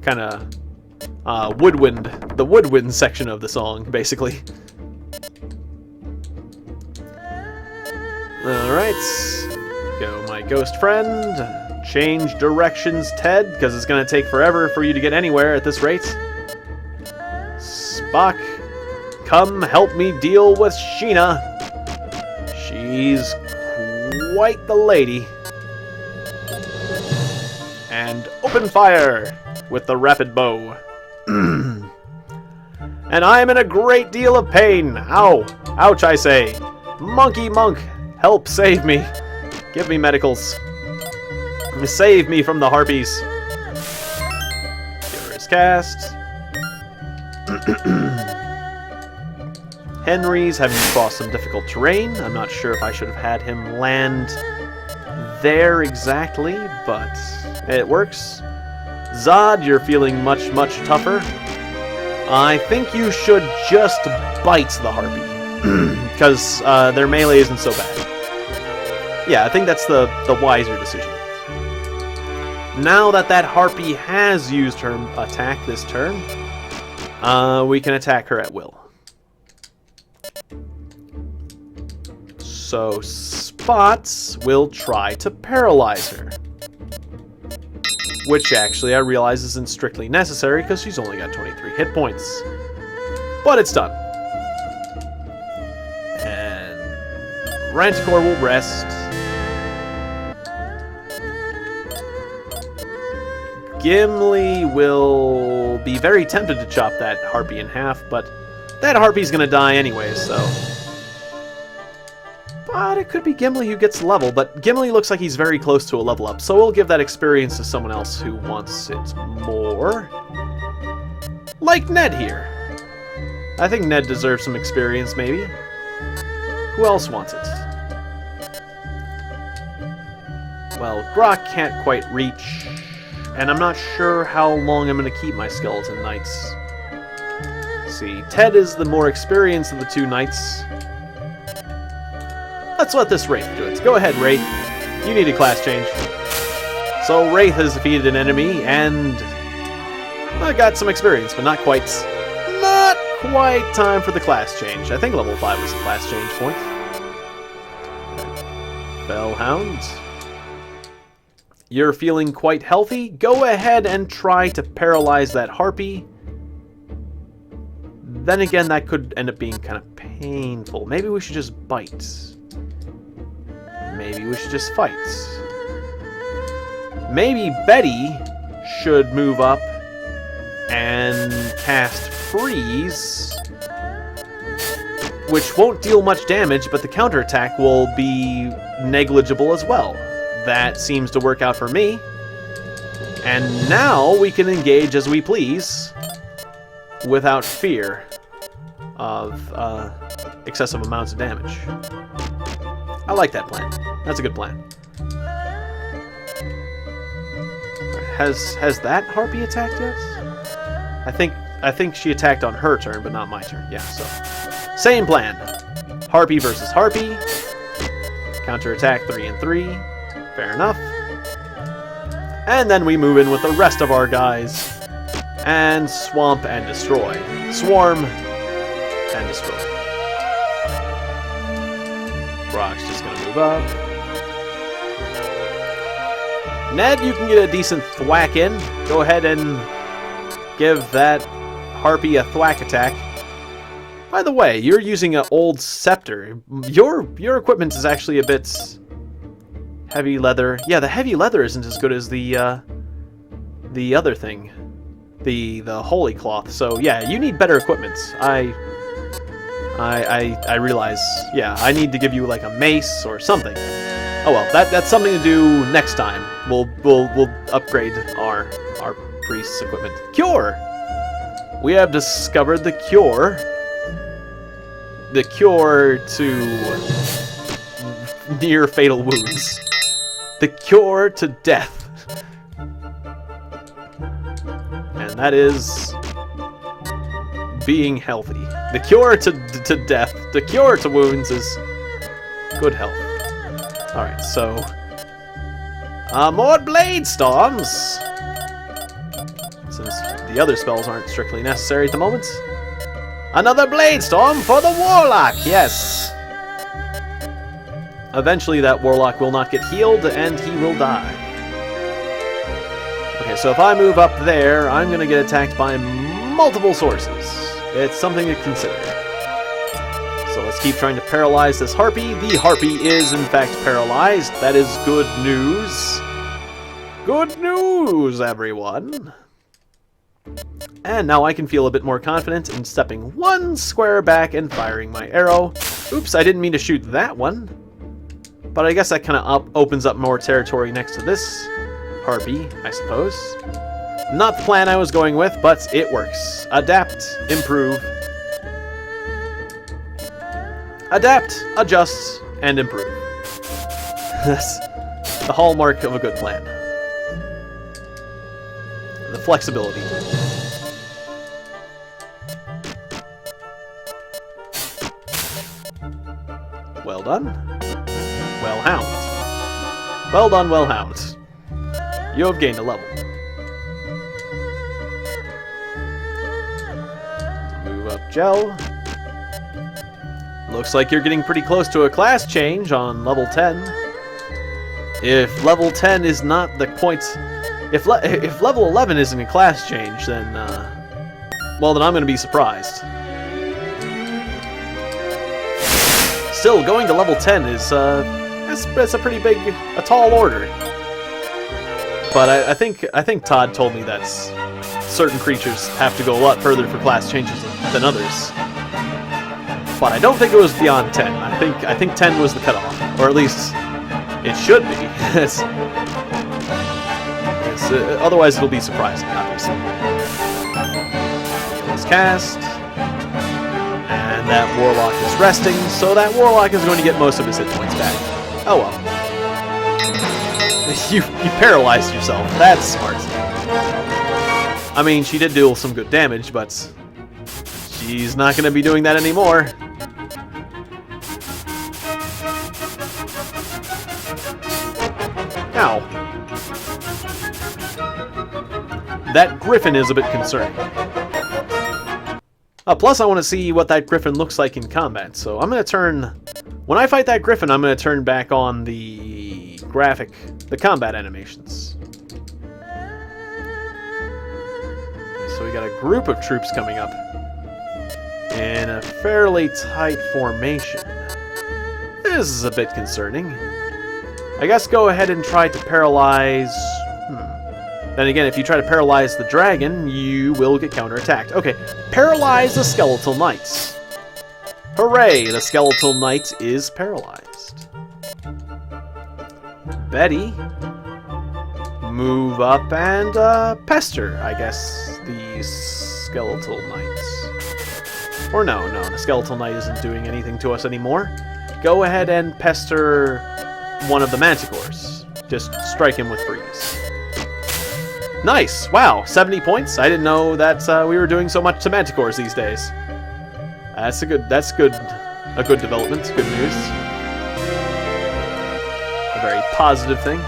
kind of the woodwind section of the song, basically. Alright, go my ghost friend. Change directions, Ted, because it's going to take forever for you to get anywhere at this rate. Spock, come help me deal with Sheena. She's quite the lady. And open fire with the rapid bow. And I'm in a great deal of pain. Ow. Ouch, I say. Monkey monk, help save me. Give me medicals. Save me from the harpies. Curious cast. Henry's having to cross some difficult terrain. I'm not sure if I should have had him land there exactly, but it works. Zod, you're feeling much, much tougher. I think you should just bite the harpy, because their melee isn't so bad. Yeah, I think that's the wiser decision. Now that that harpy has used her attack this turn, we can attack her at will. So Spots will try to paralyze her. Which actually I realize isn't strictly necessary because she's only got 23 hit points. But it's done. And Ranticor will rest. Gimli will be very tempted to chop that harpy in half, but that harpy's gonna die anyway, so... But it could be Gimli who gets the level, but Gimli looks like he's very close to a level up, so we'll give that experience to someone else who wants it more. Like Ned here. I think Ned deserves some experience, maybe. Who else wants it? Well, Grok can't quite reach, and I'm not sure how long I'm going to keep my skeleton knights. Let's see, Ted is the more experienced of the two knights. Let's let this Wraith do it. Go ahead, Wraith. You need a class change. So Wraith has defeated an enemy, and I got some experience, but not quite time for the class change. I think level 5 was the class change point. Fellhound. You're feeling quite healthy. Go ahead and try to paralyze that harpy. Then again, that could end up being kind of painful. Maybe we should just bite. Maybe we should just fight. Maybe Betty should move up and cast Freeze, which won't deal much damage, but the counterattack will be negligible as well. That seems to work out for me. And now we can engage as we please without fear of excessive amounts of damage. I like that plan. That's a good plan. Has that harpy attacked yet? I think she attacked on her turn, but not my turn. Yeah, so same plan. Harpy versus harpy. Counterattack 3 and 3. Fair enough. And then we move in with the rest of our guys and swamp and destroy. Swarm and destroy. Brock's just gonna move up. Ned, you can get a decent thwack in. Go ahead and give that harpy a thwack attack. By the way, you're using an old scepter. Your equipment is actually a bit Heavy leather. Yeah, the heavy leather isn't as good as the other thing. The holy cloth. So yeah, you need better equipment. I realize. Yeah, I need to give you like a mace or something. Oh well, that's something to do next time. We'll upgrade our priest's equipment. Cure. We have discovered the cure. The cure to near fatal wounds. The cure to death. And that is being healthy. The cure to death, the cure to wounds is good health. Alright, so more blade storms. Since the other spells aren't strictly necessary at the moment. Another blade storm for the warlock, yes. Eventually that warlock will not get healed and he will die. Okay, so if I move up there, I'm going to get attacked by multiple sources. It's something to consider. So let's keep trying to paralyze this harpy. The harpy is in fact paralyzed. That is good news. Good news, everyone. And now I can feel a bit more confident in stepping one square back and firing my arrow. Oops, I didn't mean to shoot that one. But I guess that kind of opens up more territory next to this harpy, I suppose. Not the plan I was going with, but it works. Adapt, improve. Adapt, adjust, and improve. That's the hallmark of a good plan. The flexibility. Well done. Well hound. Well done, well hound. You have gained a level. Move up gel. Looks like you're getting pretty close to a class change on level 10. If level 10 is not the point... If level 11 isn't a class change, then... well, then I'm going to be surprised. Still, going to level 10 is... that's a pretty big... a tall order. But I think Todd told me that certain creatures have to go a lot further for class changes than others. But I don't think it was beyond 10. I think 10 was the cutoff, or at least it should be. Otherwise, it'll be surprising, obviously. Okay, let's cast, and that warlock is resting, so that warlock is going to get most of his hit points back. Oh well. You paralyzed yourself. That's smart. I mean, she did do some good damage, but she's not going to be doing that anymore. Ow. That griffin is a bit concerning. Plus, I want to see what that griffin looks like in combat, so I'm going to turn... When I fight that griffin, I'm going to turn back on the the combat animations. So we got a group of troops coming up in a fairly tight formation. This is a bit concerning. I guess go ahead and try to paralyze... Then again, if you try to paralyze the dragon, you will get counterattacked. Okay, paralyze the skeletal knights. Hooray, the skeletal knight is paralyzed. Betty, move up and pester, I guess, the skeletal knights. Or no, the skeletal knight isn't doing anything to us anymore. Go ahead and pester one of the manticores. Just strike him with freeze. Nice! Wow, 70 points? I didn't know that we were doing so much to manticores these days. That's a good development, good news. A very positive thing.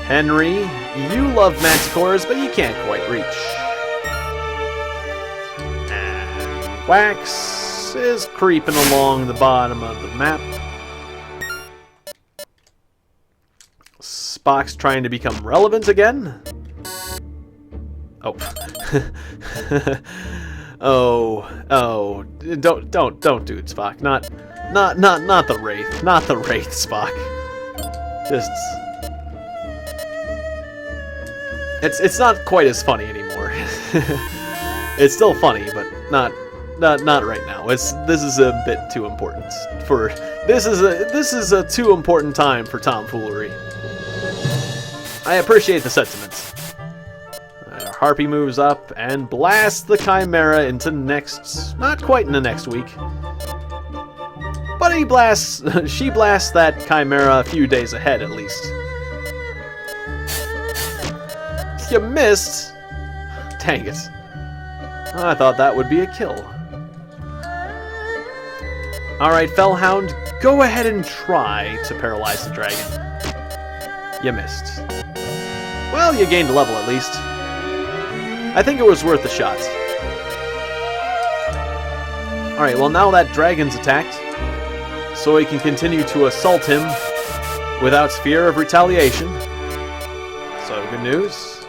Henry, you love manticores, but you can't quite reach. And Wax is creeping along the bottom of the map. Spock's trying to become relevant again. Oh. oh, don't do it, Spock. Not the Wraith. Not the Wraith, Spock. Just... It's not quite as funny anymore. It's still funny, but not right now. This is a bit too important for... This is a too important time for tomfoolery. I appreciate the sentiments. Our Harpy moves up and blasts the Chimera into not quite in the next week. But she blasts that Chimera a few days ahead at least. You missed! Dang it. I thought that would be a kill. Alright, Fellhound, go ahead and try to paralyze the dragon. You missed. Well, you gained a level at least. I think it was worth the shot. Alright, well now that dragon's attacked, so we can continue to assault him without fear of retaliation. So, good news.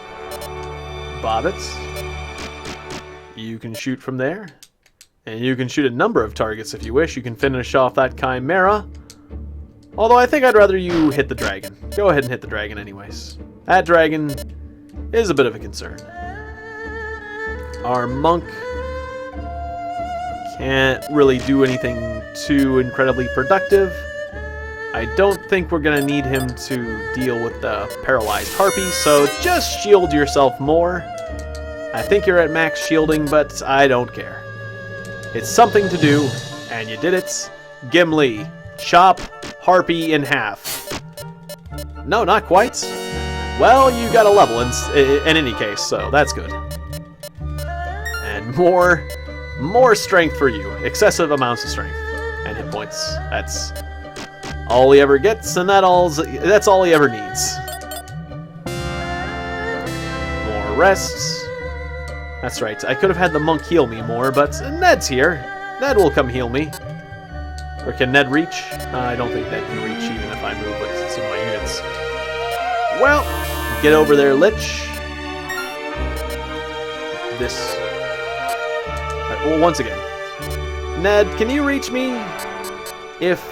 Bob it. You can shoot from there. And you can shoot a number of targets if you wish. You can finish off that Chimera. Although I think I'd rather you hit the dragon. Go ahead and hit the dragon anyways. That dragon is a bit of a concern. Our monk can't really do anything too incredibly productive. I don't think we're going to need him to deal with the paralyzed harpy, so just shield yourself more. I think you're at max shielding, but I don't care. It's something to do, and you did it. Gimli, chop Harpy in half. No, not quite. Well, you got a level in any case, so that's good. And more strength for you. Excessive amounts of strength and hit points. That's all he ever gets, and that's all he ever needs. More rests. That's right, I could have had the monk heal me more, but Ned's here. Ned will come heal me. Or can Ned reach? I don't think Ned can reach even if I move with some of my units. Well, get over there, Lich. This. Right, well, once again. Ned, can you reach me? If...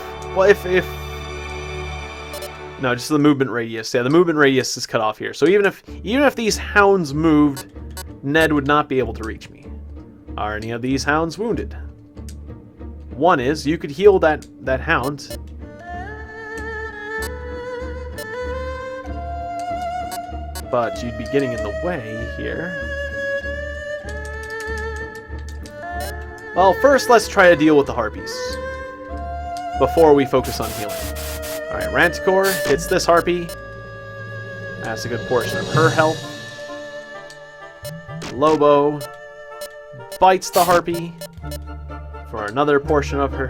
No, just the movement radius. Yeah, the movement radius is cut off here. So even if these hounds moved, Ned would not be able to reach me. Are any of these hounds wounded? One is. You could heal that hound. But you'd be getting in the way here. Well, first let's try to deal with the harpies before we focus on healing. Alright, Ranticore hits this harpy. That's a good portion of her health. Lobo bites the harpy for another portion of her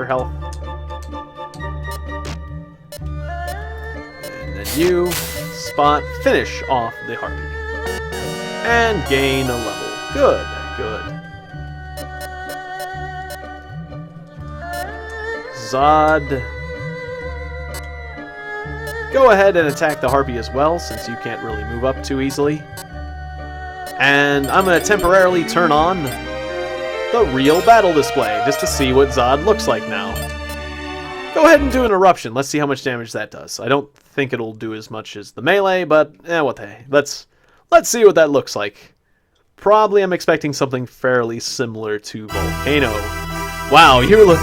health. And then you, Spot, finish off the harpy. And gain a level. Good, good. Zod, go ahead and attack the harpy as well, since you can't really move up too easily. And I'm going to temporarily turn on the real battle display, just to see what Zod looks like now. Go ahead and do an eruption. Let's see how much damage that does. I don't think it'll do as much as the melee, but what the hey. Let's see what that looks like. Probably I'm expecting something fairly similar to Volcano. Wow, you look...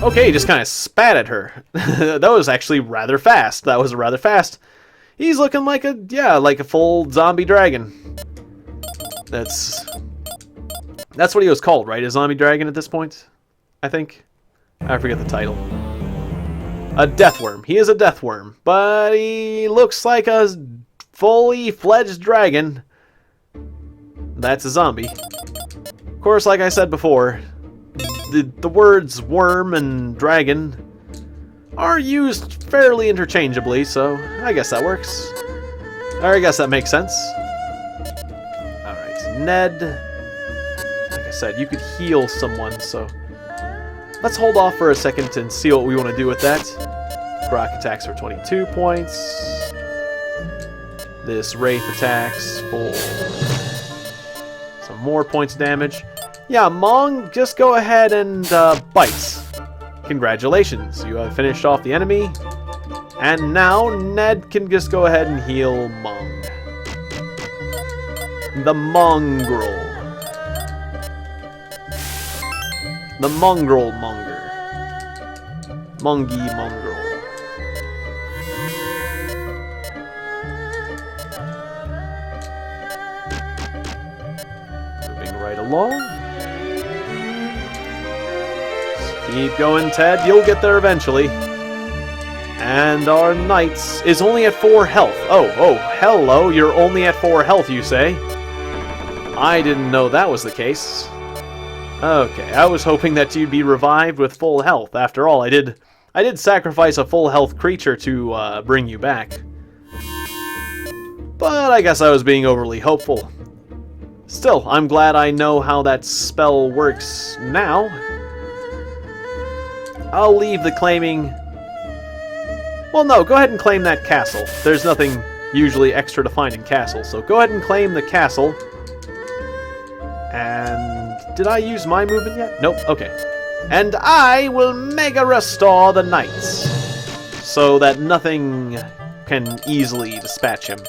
Okay, he just kind of spat at her. That was actually rather fast. That was rather fast. He's looking like a full zombie dragon. That's what he was called, right? A zombie dragon at this point, I think. I forget the title. A death worm. He is a death worm, but he looks like a fully fledged dragon. That's a zombie. Of course, like I said before, the words worm and dragon are used fairly interchangeably, so I guess that works. Or I guess that makes sense. Alright, Ned. Like I said, you could heal someone, so let's hold off for a second and see what we want to do with that. Brock attacks for 22 points. This Wraith attacks for some more points of damage. Yeah, Mong, just go ahead and bite. Congratulations, you have finished off the enemy. And now Ned can just go ahead and heal Mong. The mongrel. The mongrel monger. Mongy mongrel. Moving right along. Just keep going, Ted. You'll get there eventually. And our knights is only at 4 health. Oh, hello. You're only at 4 health, you say? I didn't know that was the case. Okay, I was hoping that you'd be revived with full health. After all, I did sacrifice a full health creature to bring you back. But I guess I was being overly hopeful. Still, I'm glad I know how that spell works now. I'll leave the claiming... Well, no, go ahead and claim that castle. There's nothing usually extra to find in castles, so go ahead and claim the castle. And... Did I use my movement yet? Nope, okay. And I will mega restore the knights, so that nothing can easily dispatch him.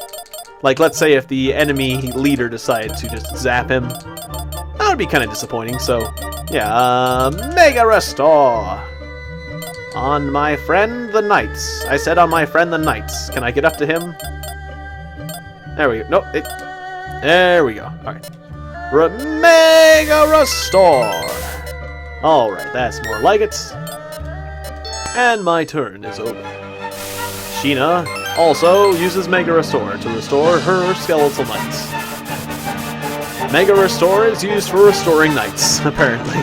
Like, let's say if the enemy leader decided to just zap him. That would be kind of disappointing, so... Yeah, mega restore! On my friend the knights. I said on my friend the knights. Can I get up to him? There we go. Nope. There we go. Alright. Mega Restore! Alright, that's more like it. And my turn is over. Sheena also uses Mega Restore to restore her skeletal knights. Mega Restore is used for restoring knights, apparently.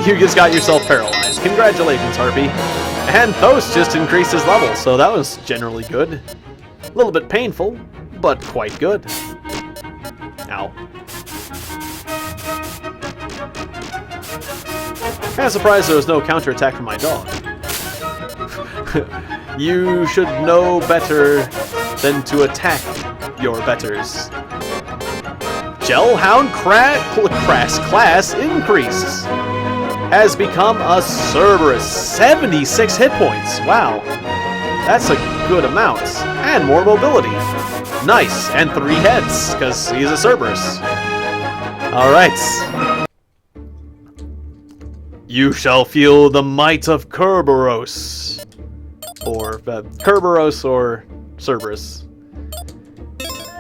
You just got yourself paralyzed. Congratulations, Harpy. And Post just increased his level, so that was generally good. A little bit painful, but quite good. Ow. Kind of surprised there was no counterattack from my dog. You should know better than to attack your betters. Gellhound class increased. Has become a Cerberus. 76 hit points. Wow. That's a good amount. And more mobility. Nice. And 3 heads, because he's a Cerberus. Alright. You shall feel the might of Kerberos. Or Kerberos or Cerberus.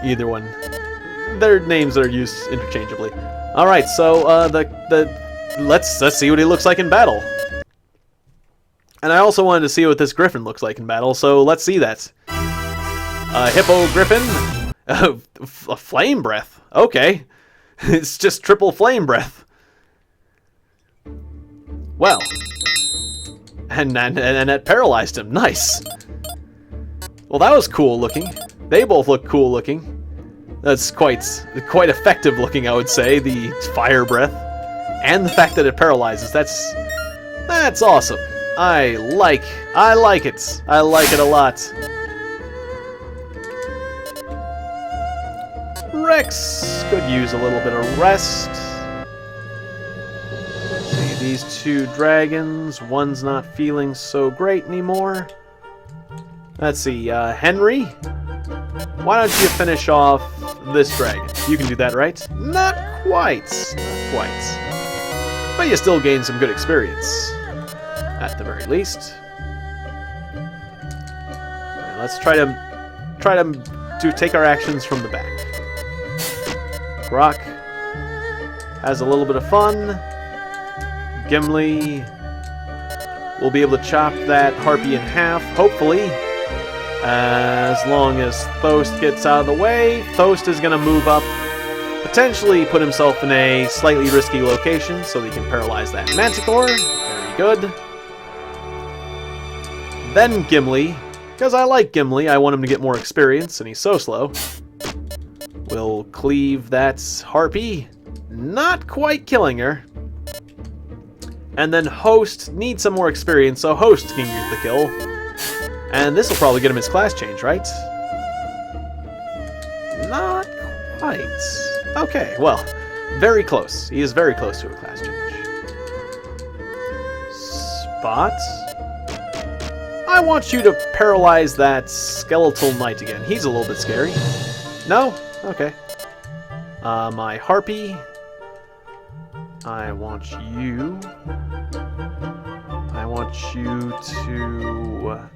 Either one. Their names are used interchangeably. Alright, so let's see what he looks like in battle. And I also wanted to see what this griffin looks like in battle, so let's see that. Hippo griffin. A flame breath. Okay. It's just triple flame breath. Well. And that paralyzed him. Nice. Well, that was cool looking. They both look cool looking. That's quite effective looking, I would say, the fire breath. And the fact that it paralyzes, that's awesome. I like it. I like it a lot. Rex could use a little bit of rest. See, these 2 dragons, one's not feeling so great anymore. Let's see, Henry, why don't you finish off this dragon? You can do that, right? Not quite. Not quite. But you still gain some good experience. At the very least. Right, let's try to take our actions from the back. Grok has a little bit of fun. Gimli will be able to chop that harpy in half, hopefully. As long as Thost gets out of the way, Thost is going to move up, potentially put himself in a slightly risky location so he can paralyze that Manticore. Very good. Then Gimli, because I like Gimli, I want him to get more experience, and he's so slow. We'll cleave that harpy, not quite killing her. And then Host needs some more experience, so Host can get the kill. And this will probably get him his class change, right? Not quite. Okay, well, very close. He is very close to a class change. Spot. I want you to paralyze that skeletal knight again. He's a little bit scary. No? Okay. My harpy. I want you to...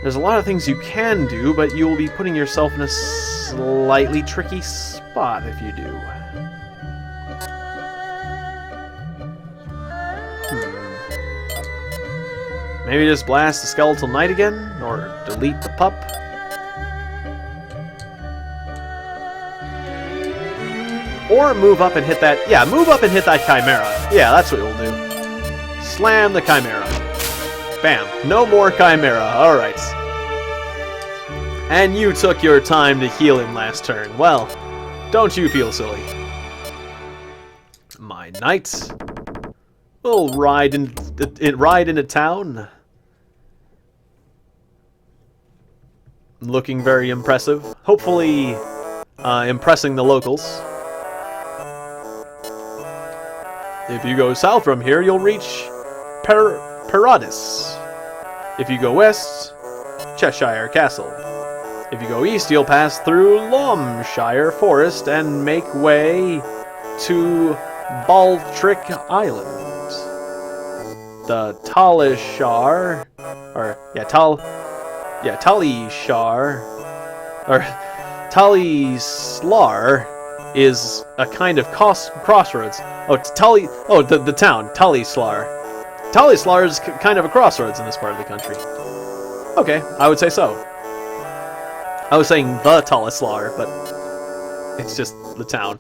There's a lot of things you can do, but you will be putting yourself in a slightly tricky spot if you do. Maybe just blast the skeletal knight again, or delete the pup. Or move up and hit that... Yeah, move up and hit that chimera. Yeah, that's what we'll do. Slam the chimera. Bam. No more chimera. Alright. And you took your time to heal him last turn. Well, don't you feel silly. My knight will ride into town. Looking very impressive. Hopefully impressing the locals. If you go south from here, you'll reach Paradis. If you go west, Cheshire Castle. If you go east, you'll pass through Loamshire Forest and make way to Baldrick Island. The Talishar, Talislar is a kind of crossroads. The town, Talislar. Talislar is kind of a crossroads in this part of the country. Okay, I would say so. I was saying the Talislar, but it's just the town.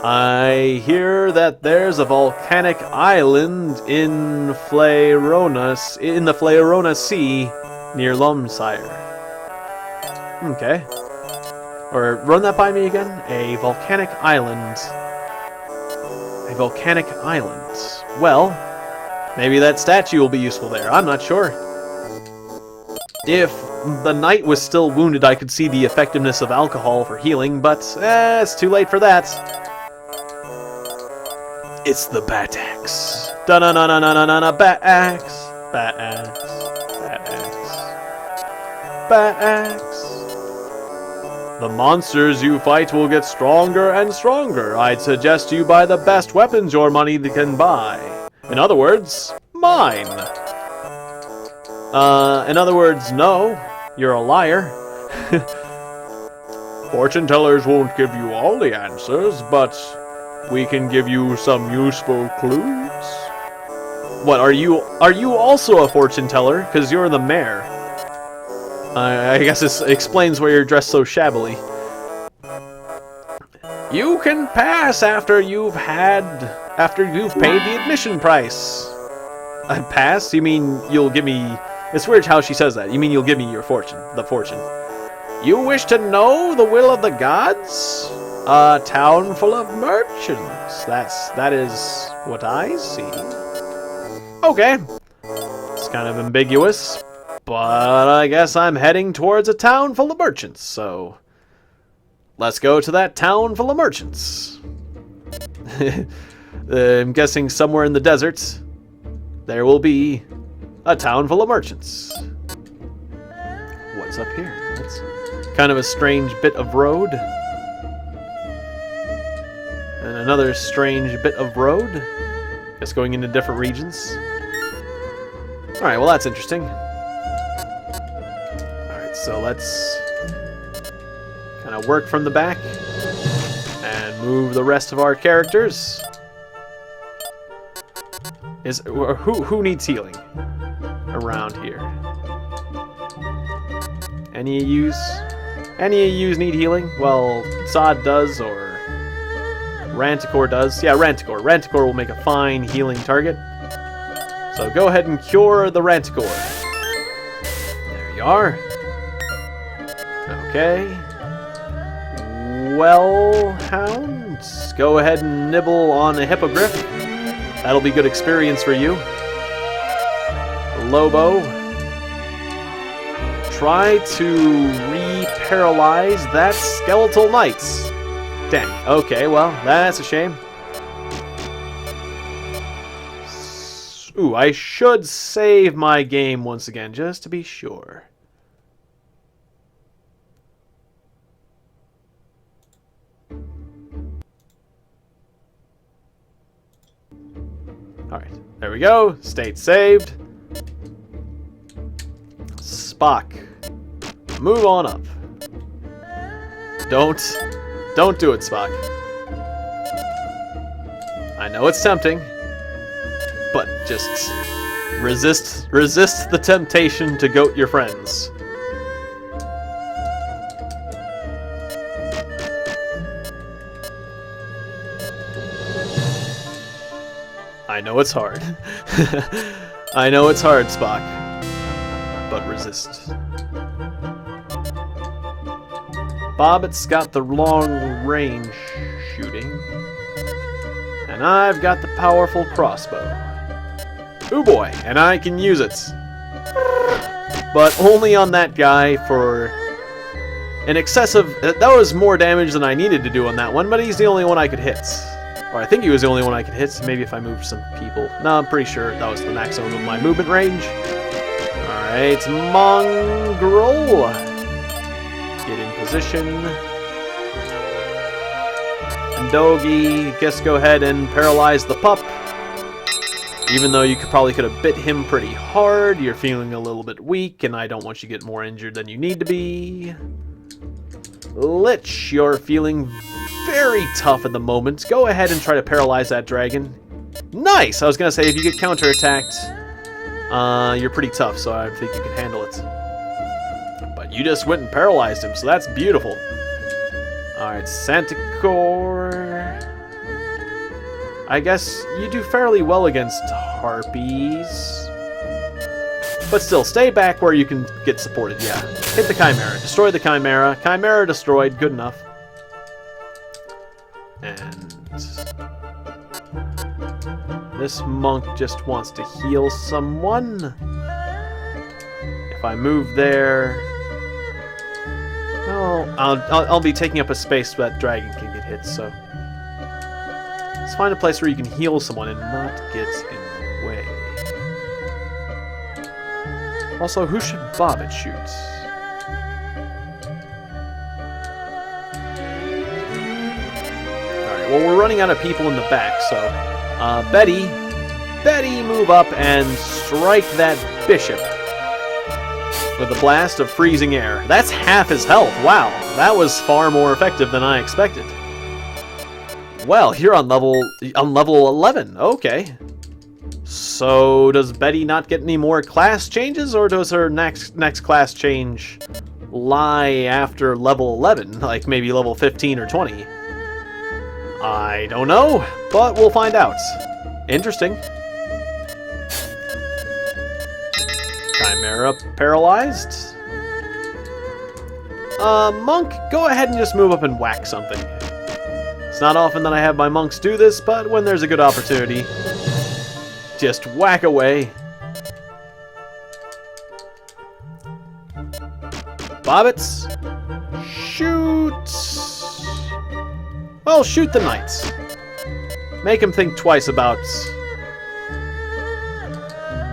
I hear that there's a volcanic island in the Flaerona Sea near Loamshire. Okay. Or run that by me again. A volcanic island. A volcanic island. Well, maybe that statue will be useful there. I'm not sure. If the knight was still wounded, I could see the effectiveness of alcohol for healing, but it's too late for that. It's the Bat Axe. Da-na-na-na-na-na-na, Bat Axe. Bat Axe. Bat Axe. Bat Axe. The monsters you fight will get stronger and stronger. I'd suggest you buy the best weapons your money can buy. In other words, mine. In other words, no. You're a liar. Fortune tellers won't give you all the answers, but we can give you some useful clues. What, are you also a fortune teller? Because you're the mayor. I guess this explains why you're dressed so shabbily. You can pass after you've paid the admission price. Pass? You mean you'll give me... It's weird how she says that. You mean you'll give me your fortune, the fortune. You wish to know the will of the gods? A town full of merchants. That is what I see. Okay. It's kind of ambiguous, but I guess I'm heading towards a town full of merchants, so let's go to that town full of merchants. I'm guessing somewhere in the desert there will be a town full of merchants. What's up here? It's kind of a strange bit of road. And another strange bit of road. Guess going into different regions. Alright, well that's interesting. Alright, so let's kind of work from the back and move the rest of our characters. Who needs healing around here? Any of yous need healing? Well, Zod does, or Ranticore does. Yeah, Ranticore. Ranticore will make a fine healing target. So go ahead and cure the Ranticore. There you are. Okay. Well, hounds, go ahead and nibble on a hippogriff. That'll be good experience for you. Lobo, try to re-paralyze that skeletal knight. Dang. Okay, well, that's a shame. Ooh, I should save my game once again, just to be sure. Alright, there we go. State saved. Spock. Move on up. Don't do it, Spock. I know it's tempting, but just resist the temptation to goat your friends. I know it's hard. I know it's hard, Spock, but resist. Bobbit's got the long range shooting, and I've got the powerful crossbow. Ooh boy, and I can use it. But only on that guy for an excessive... That was more damage than I needed to do on that one, but he's the only one I could hit. Or I think he was the only one I could hit, so maybe if I moved some people. No, I'm pretty sure that was the maximum of my movement range. Alright, Mongrel. Get in position. And Doggy, just go ahead and paralyze the pup. Even though you probably could have bit him pretty hard, you're feeling a little bit weak, and I don't want you to get more injured than you need to be. Lich, you're feeling very tough at the moment. Go ahead and try to paralyze that dragon. Nice! I was going to say, if you get counterattacked, you're pretty tough, so I think you can handle it. But you just went and paralyzed him, so that's beautiful. Alright, Santicore. I guess you do fairly well against harpies. But still, stay back where you can get supported, yeah. Hit the Chimera. Destroy the Chimera. Chimera destroyed. Good enough. And this monk just wants to heal someone. If I move there... Well, I'll be taking up a space so that dragon can get hit, so... Let's find a place where you can heal someone and not get in the way. Also, who should Bobbit shoot? Alright, well, we're running out of people in the back, so... Betty, move up and strike that bishop with a blast of freezing air. That's half his health. Wow, that was far more effective than I expected. Well, here on level 11. Okay. So does Betty not get any more class changes, or does her next class change lie after level 11, like maybe level 15 or 20? I don't know, but we'll find out. Interesting. Chimera paralyzed. Monk, go ahead and just move up and whack something. It's not often that I have my monks do this, but when there's a good opportunity, just whack away. Bobbits, shoot. Well, shoot the knights. Make him think twice about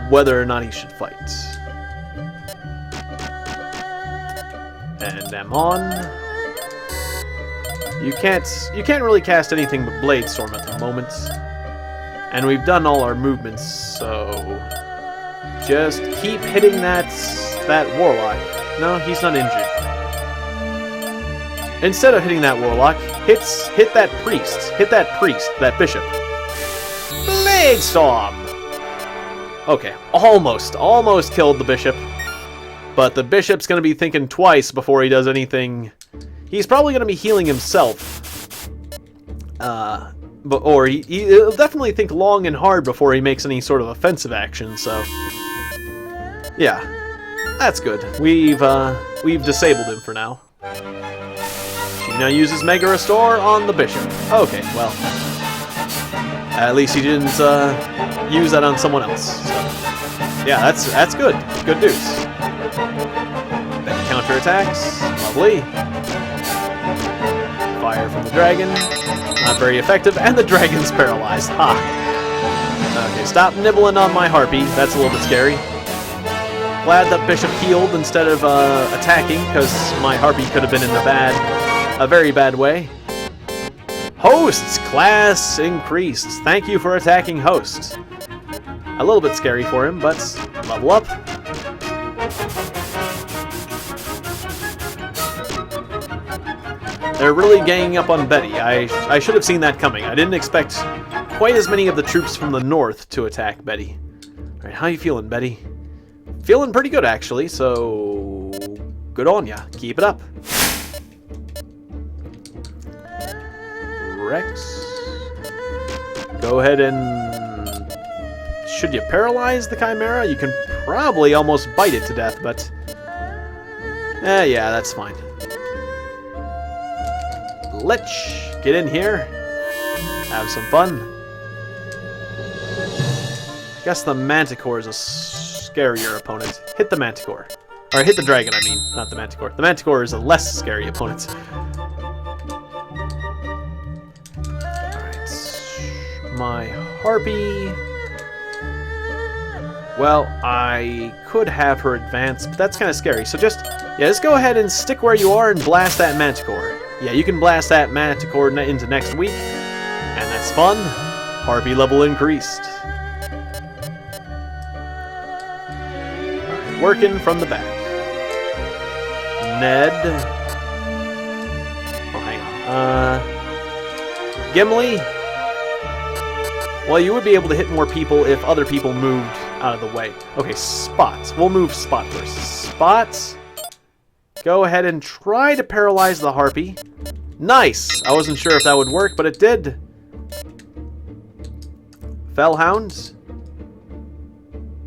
whether or not he should fight. And I'm on. You can't really cast anything but Blade Storm at the moment. And we've done all our movements, so just keep hitting that warlock. No, he's not injured. Instead of hitting that warlock, hit that priest. Hit that priest, that bishop. Blade Storm! Okay, almost killed the bishop. But the bishop's going to be thinking twice before he does anything. He's probably going to be healing himself. Or he'll definitely think long and hard before he makes any sort of offensive action, so... Yeah, that's good. We've disabled him for now. Sheena uses Mega Restore on the bishop. Okay, well... At least he didn't use that on someone else. So. Yeah, that's good. Good news. counterattacks. Lovely. Fire from the dragon. Not very effective, and the dragon's paralyzed. Ha! Okay, stop nibbling on my harpy. That's a little bit scary. Glad that Bishop healed instead of attacking, because my harpy could have been in a very bad way. Hosts class increased. Thank you for attacking hosts. A little bit scary for him, but level up. They're really ganging up on Betty. I should have seen that coming. I didn't expect quite as many of the troops from the north to attack Betty. Alright, how you feeling, Betty? Feeling pretty good, actually, so good on ya. Keep it up. Rex. Go ahead and... Should you paralyze the Chimera? You can probably almost bite it to death, but... yeah, that's fine. Lich, get in here. Have some fun. I guess the Manticore is a scarier opponent. Hit the Manticore. Or hit the dragon, I mean. Not the Manticore. The Manticore is a less scary opponent. Alright. My Harpy... Well, I could have her advance, but that's kind of scary. So just go ahead and stick where you are and blast that Manticore. Yeah, you can blast that Manticore into next week, and that's fun. Harpy level increased. Alright, working from the back. Ned. Oh, hang on. Gimli. Well, you would be able to hit more people if other people moved out of the way. Okay, Spot. We'll move Spot first. Spot. Go ahead and try to paralyze the Harpy. Nice! I wasn't sure if that would work, but it did. Fellhound.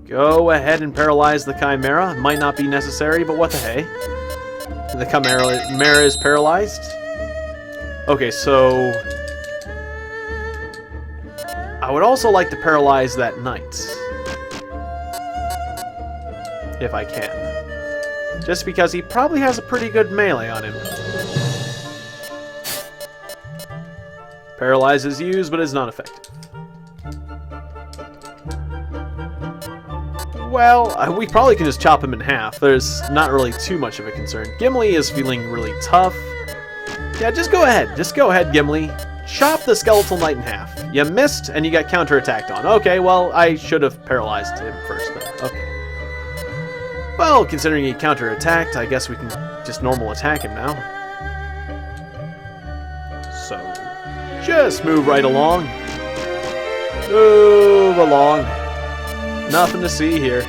Go ahead and paralyze the Chimera. Might not be necessary, but what the hey. The Chimera is paralyzed. Okay, so... I would also like to paralyze that Knight. If I can. Just because he probably has a pretty good melee on him. Paralyze is used, but is not effective. Well, we probably can just chop him in half. There's not really too much of a concern. Gimli is feeling really tough. Yeah, just go ahead. Just go ahead, Gimli. Chop the Skeletal Knight in half. You missed, and you got counterattacked on. Okay, well, I should have paralyzed him first, then. Okay. Well, considering he counterattacked, I guess we can just normal attack him now. So, just move right along. Move along. Nothing to see here.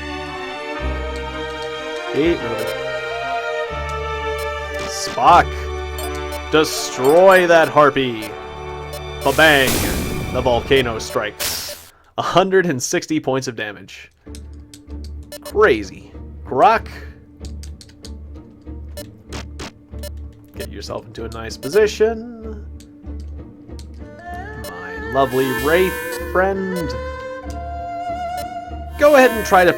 Keep moving. Spock. Destroy that Harpy. Ba-bang. The volcano strikes. 160 points of damage. Crazy. Grok. Get yourself into a nice position. My lovely Wraith friend. Go ahead and try to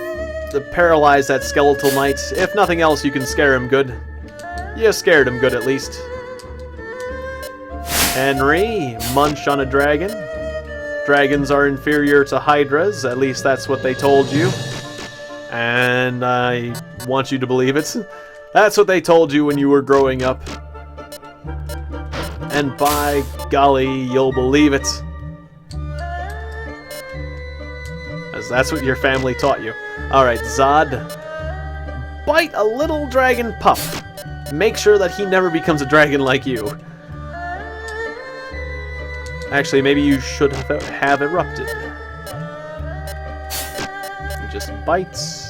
paralyze that Skeletal Knight. If nothing else, you can scare him good. You scared him good, at least. Henry, munch on a dragon. Dragons are inferior to Hydras, at least that's what they told you. And I want you to believe it. That's what they told you when you were growing up. And by golly, you'll believe it. As that's what your family taught you. Alright, Zod. Bite a little dragon pup. Make sure that he never becomes a dragon like you. Actually, maybe you should have erupted. He just bites.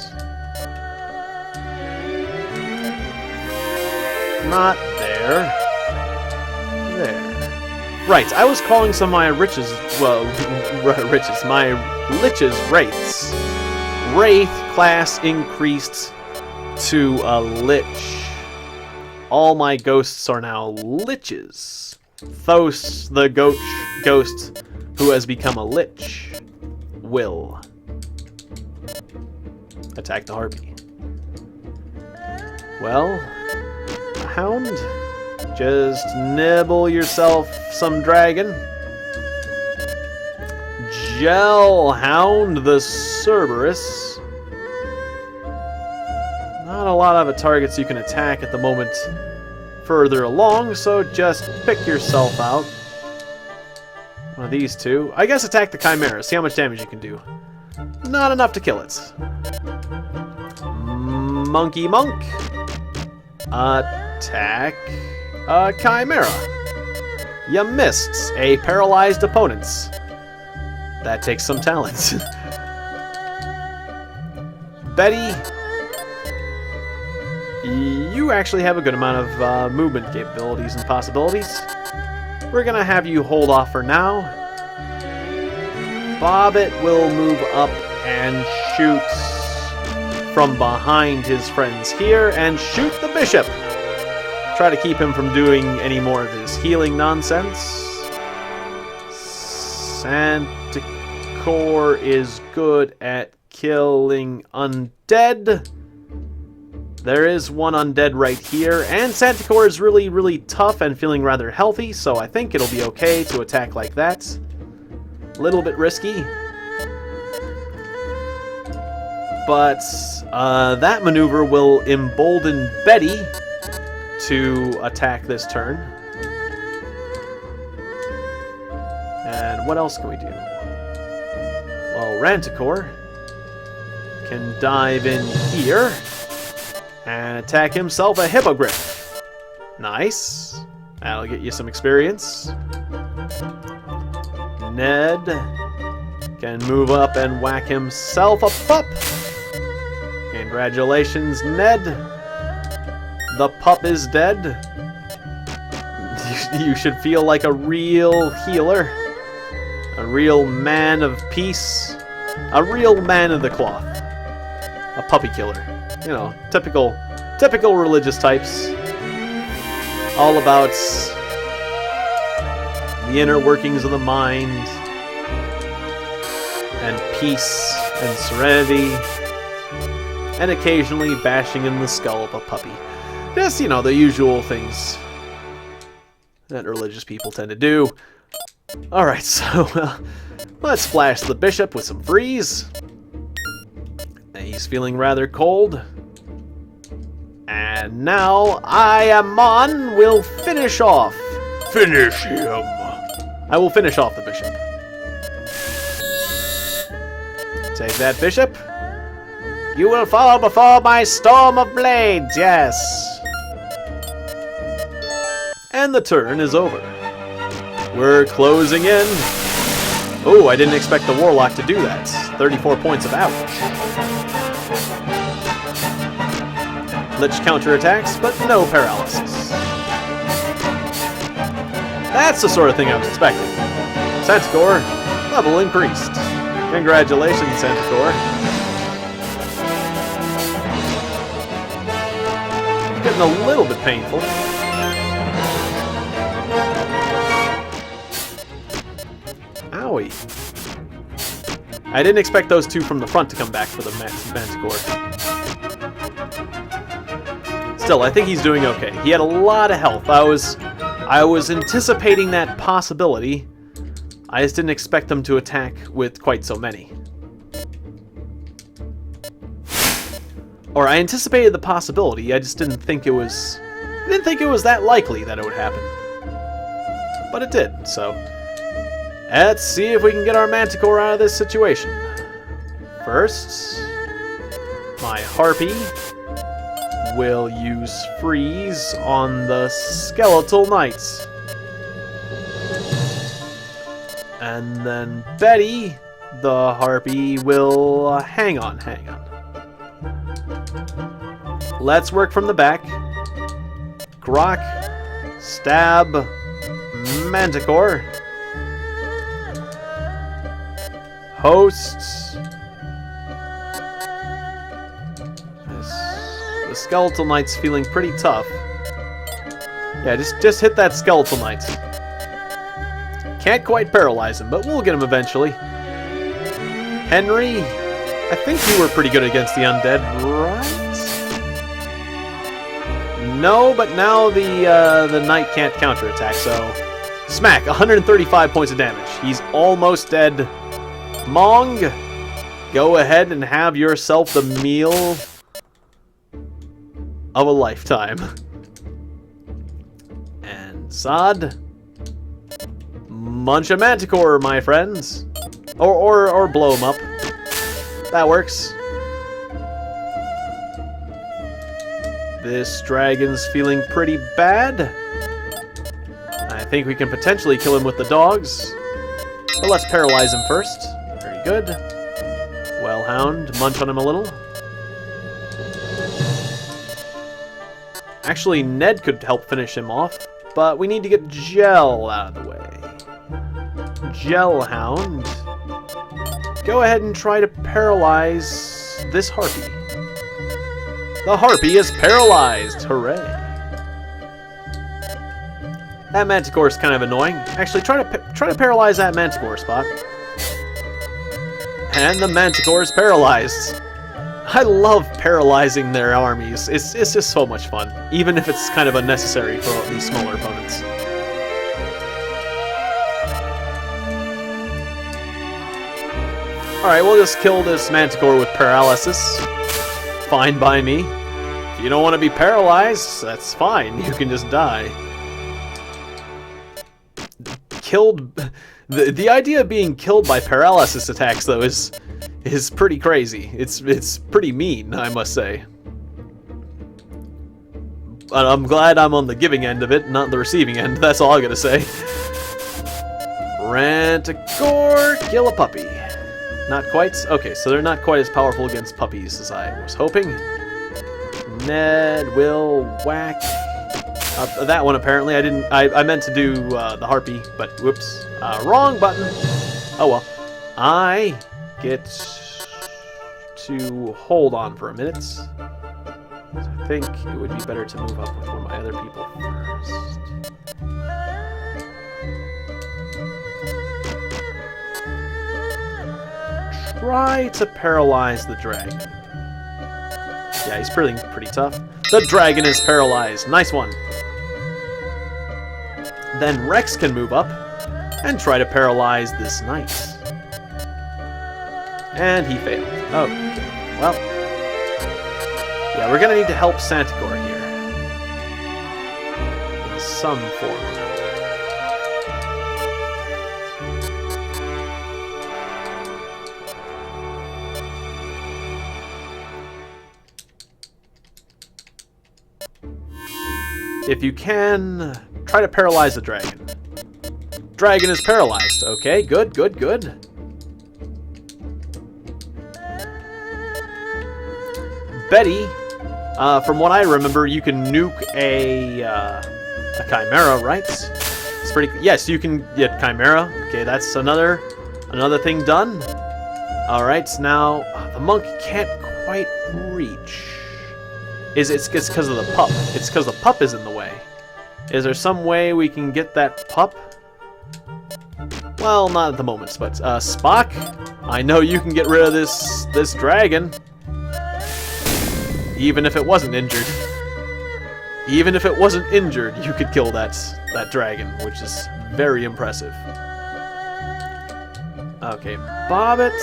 Not there. There. Right, I was calling some of my my liches wraiths. Wraith class increased to a lich. All my ghosts are now liches. Thos, the ghost who has become a lich, will attack the Harpy. Well, Hound, just nibble yourself some dragon. Hound the Cerberus. Not a lot of targets you can attack at the moment further along, so just pick yourself out. One of these two. I guess attack the Chimera, see how much damage you can do. Not enough to kill it. Monkey Monk. Attack Chimera. You missed a paralyzed opponent. That takes some talent. Betty, you actually have a good amount of movement capabilities and possibilities. We're gonna have you hold off for now. Bobbit will move up and shoot from behind his friends here and shoot the bishop. Try to keep him from doing any more of his healing nonsense. Santicor is good at killing undead. There is one undead right here, and Santicor is really, really tough and feeling rather healthy, so I think it'll be okay to attack like that. A little bit risky. But that maneuver will embolden Betty to attack this turn. And what else can we do? Well, Ranticor can dive in here and attack himself a Hippogriff. Nice. That'll get you some experience. Ned can move up and whack himself a pup. Congratulations, Ned. The pup is dead. You should feel like a real healer. A real man of peace. A real man of the cloth. A puppy killer. You know, typical religious types. All about the inner workings of the mind. And peace and serenity. And occasionally bashing in the skull of a puppy. Just, you know, the usual things that religious people tend to do. Alright, so let's splash the bishop with some freeze. He's feeling rather cold. And now Iamon will finish off. Finish him. I will finish off the bishop. Take that, bishop. You will fall before my storm of blades, yes. And the turn is over. We're closing in. Oh, I didn't expect the Warlock to do that. 34 points of ouch. Lich counterattacks, but no paralysis. That's the sort of thing I was expecting. Santicor, level increased. Congratulations, Santicor. Getting a little bit painful. Owie. I didn't expect those two from the front to come back for the Manticore. Still, I think he's doing okay. He had a lot of health. I was anticipating that possibility. I just didn't expect them to attack with quite so many. Or I anticipated the possibility, I just didn't think it was... I didn't think it was that likely that it would happen. But it did, so... Let's see if we can get our Manticore out of this situation. First... my Harpy will use Freeze on the Skeletal Knights. And then Betty, the Harpy, will... hang on. Let's work from the back. Grok, stab, Manticore. Hosts. The Skeletal Knight's feeling pretty tough. Yeah, just hit that Skeletal Knight. Can't quite paralyze him, but we'll get him eventually. Henry, I think you were pretty good against the undead, right? No, but now the knight can't counterattack, so... Smack! 135 points of damage. He's almost dead. Mong, go ahead and have yourself the meal of a lifetime. And Zod, munch a manticore, my friends. Or blow him up. That works. This dragon's feeling pretty bad. I think we can potentially kill him with the dogs. But let's paralyze him first. Very good. Wellhound, munch on him a little. Actually, Ned could help finish him off, but we need to get Gel out of the way. Gelhound, go ahead and try to paralyze this harpy. The harpy is paralyzed! Hooray! That manticore is kind of annoying. Actually, try to paralyze that manticore, Spot. And the manticore is paralyzed. I love paralyzing their armies. It's just so much fun, even if it's kind of unnecessary for these smaller opponents. Alright, we'll just kill this manticore with paralysis. Fine by me. If you don't want to be paralyzed, that's fine. You can just die. Killed... The idea of being killed by paralysis attacks, though, is pretty crazy. It's pretty mean, I must say. I'm glad I'm on the giving end of it, not the receiving end. That's all I gotta say. Ranticor, kill a puppy. Not quite. Okay, so they're not quite as powerful against puppies as I was hoping. Ned will whack that one. Apparently, I meant to do the harpy, but whoops, wrong button. Oh well. I get to hold on for a minute. So I think it would be better to move up with one of my other people first. Try to paralyze the dragon. Yeah, he's pretty tough. The dragon is paralyzed. Nice one. Then Rex can move up and try to paralyze this knight. And he failed. Oh, okay. Well. Yeah, we're gonna need to help Santicor here. In some form. If you can, try to paralyze the dragon. Dragon is paralyzed. Okay, good. Betty, from what I remember, you can nuke a chimera, right? It's pretty. Yes, you can get chimera. Okay, that's another thing done. All right, now the monk can't quite reach. It's because of the pup. It's because the pup is in the way. Is there some way we can get that pup? Well, not at the moment, but Spock, I know you can get rid of this dragon. Even if it wasn't injured. Even if it wasn't injured, you could kill that dragon, which is very impressive. Okay, Bobbit,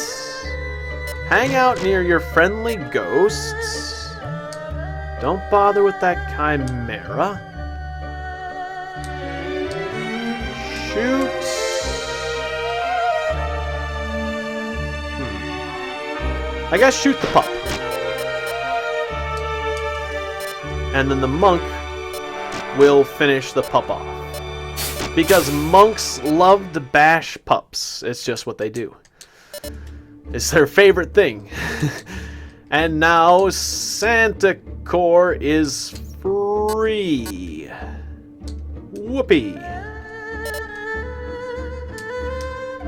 hang out near your friendly ghosts. Don't bother with that chimera. Shoot. I guess shoot the pup. And then the monk will finish the pup off. Because monks love to bash pups. It's just what they do. It's their favorite thing. And now Santicor is free. Whoopee.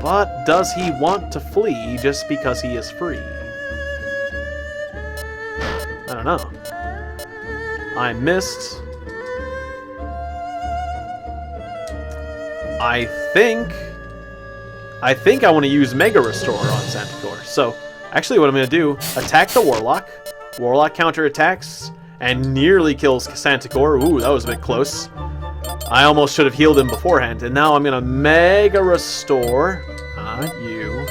But does he want to flee just because he is free? I don't know. I missed. I think I want to use Mega Restore on Santicor. So, actually what I'm going to do, attack the Warlock. Warlock counterattacks, and nearly kills Santicor. Ooh, that was a bit close. I almost should have healed him beforehand, and now I'm gonna Mega Restore. You.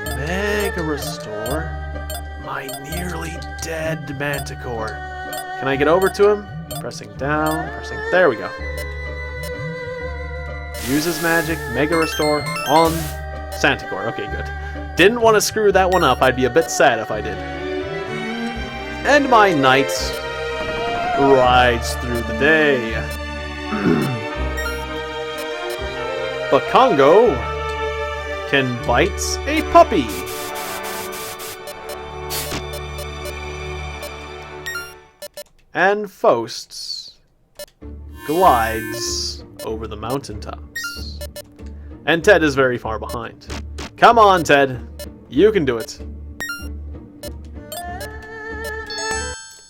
Gonna Mega Restore my nearly dead Manticore. Can I get over to him? Pressing down, pressing... There we go. Use his magic, Mega Restore on Santicor. Okay, good. Didn't want to screw that one up. I'd be a bit sad if I did. And my knight rides through the day. Bakongo can bite a puppy. And Faust glides over the mountaintops. And Ted is very far behind. Come on, Ted. You can do it.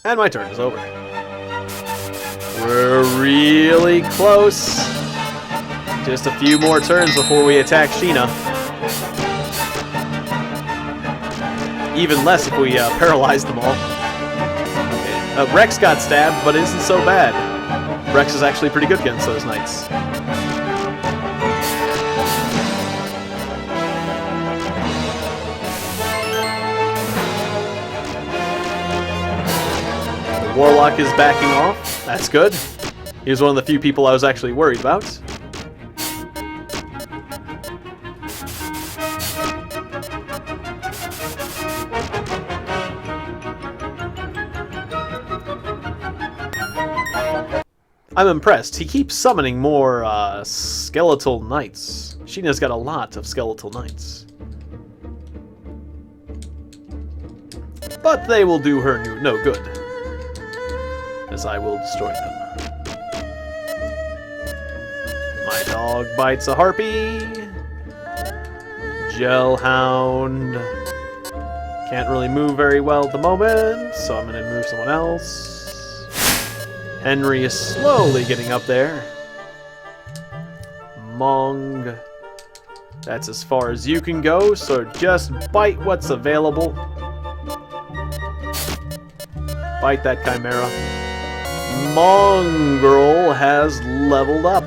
And my turn is over. We're really close. Just a few more turns before we attack Sheena. Even less if we paralyze them all. Okay. Rex got stabbed, but it isn't so bad. Rex is actually pretty good against those knights. The Warlock is backing off. That's good. He was one of the few people I was actually worried about. I'm impressed. He keeps summoning more skeletal knights. Sheena's got a lot of skeletal knights. But they will do her no good, as I will destroy them. My dog bites a harpy. Gelhound can't really move very well at the moment, so I'm going to move someone else. Henry is slowly getting up there. Mong. That's as far as you can go, so just bite what's available. Bite that Chimera. Mongrel has leveled up.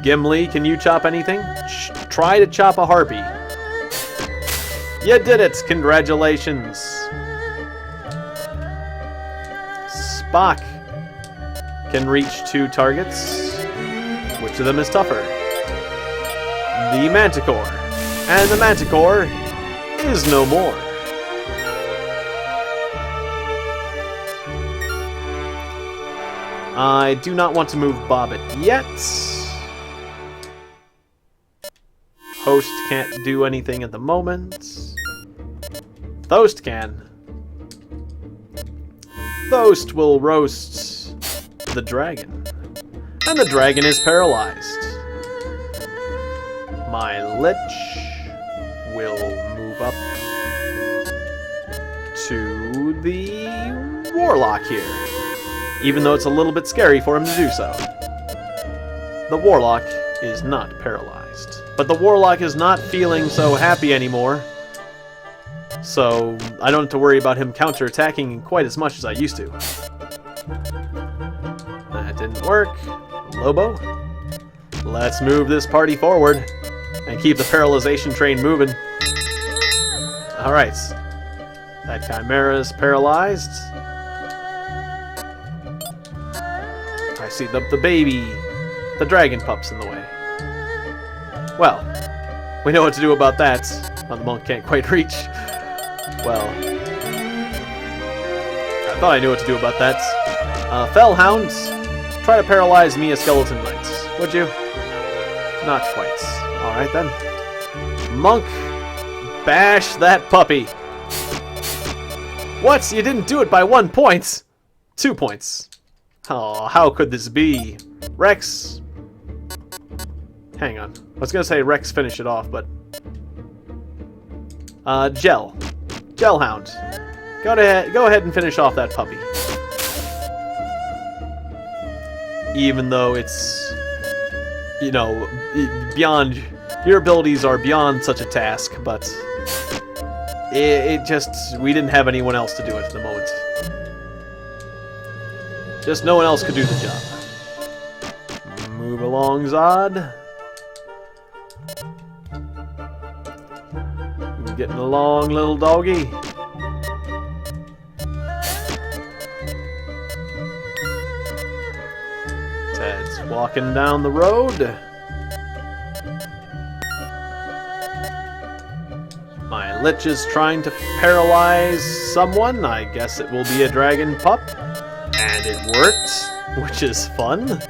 Gimli, can you chop anything? Try to chop a harpy. You did it! Congratulations! Spock can reach 2 targets. Which of them is tougher? The Manticore. And the Manticore is no more. I do not want to move Bobbit yet. Host can't do anything at the moment. Thoast can. Thoast will roast the dragon. And the dragon is paralyzed. My Lich will move up to the Warlock here. Even though it's a little bit scary for him to do so. The Warlock is not paralyzed. But the Warlock is not feeling so happy anymore. So I don't have to worry about him counterattacking quite as much as I used to. That didn't work. Lobo. Let's move this party forward and keep the paralyzation train moving. Alright. That Chimera is paralyzed. I see the baby, the dragon pup's in the way. Well, we know what to do about that. Oh, the monk can't quite reach. Well, I thought I knew what to do about that. Fellhounds, try to paralyze me a skeleton knights, would you? Not quite. Alright then. Monk, bash that puppy. What? You didn't do it by 1 point? 2 points. Oh, how could this be? Rex. Hang on. I was gonna say Rex finish it off, but... Gelhound. Go ahead and finish off that puppy. Even though it's... You know, beyond... Your abilities are beyond such a task, but... we didn't have anyone else to do it at the moment. Just no one else could do the job. Move along, Zod. Getting along, little doggy. Ted's walking down the road. My Lich is trying to paralyze someone. I guess it will be a dragon pup. And it worked, which is fun.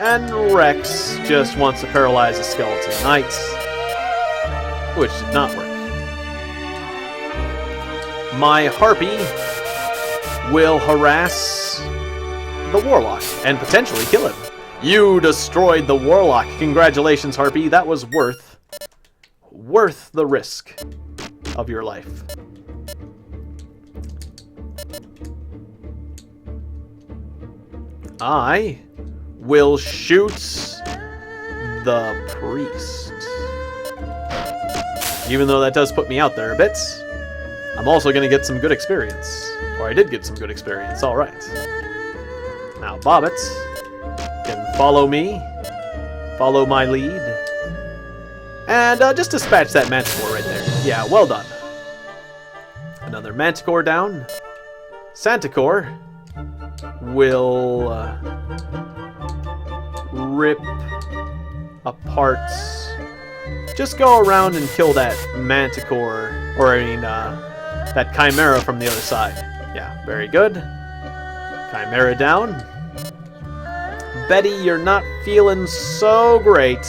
And Rex just wants to paralyze a skeleton knight, which did not work. My Harpy will harass the Warlock and potentially kill him. You destroyed the Warlock. Congratulations, Harpy. That was worth the risk of your life. I will shoot the priest. Even though that does put me out there a bit, I'm also going to get some good experience. Or I did get some good experience, alright. Now Bobbit can follow me, follow my lead, and just dispatch that Manticore right there. Yeah, well done. Another Manticore down. Santicore will rip apart. Just go around and kill that Manticore, or I mean, that Chimera from the other side. Yeah, very good. Chimera down. Betty, you're not feeling so great.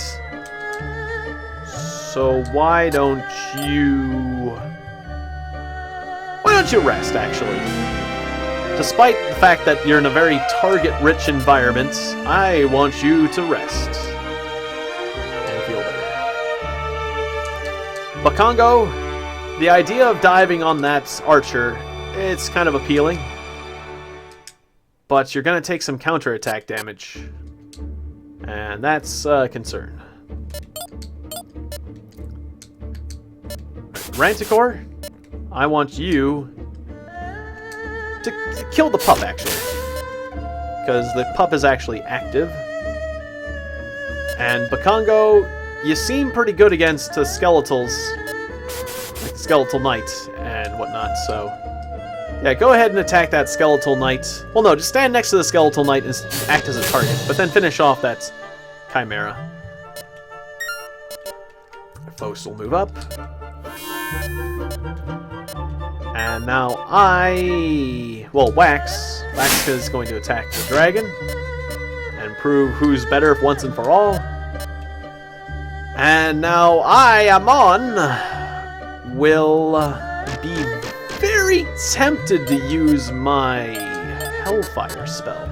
So why don't you rest, actually? Despite the fact that you're in a very target-rich environment, I want you to rest. And feel better. Bakongo, the idea of diving on that archer, it's kind of appealing. But you're going to take some counterattack damage. And that's a concern. Ranticore, I want you to kill the pup, actually. Because the pup is actually active. And Bakongo, you seem pretty good against skeletals, like Skeletal Knight and whatnot, so yeah, go ahead and attack that Skeletal Knight. Well, no, just stand next to the Skeletal Knight and act as a target, but then finish off that Chimera. Foes will move up. And now Wax is going to attack the dragon and prove who's better once and for all. And now Amon, will be very tempted to use my Hellfire spell.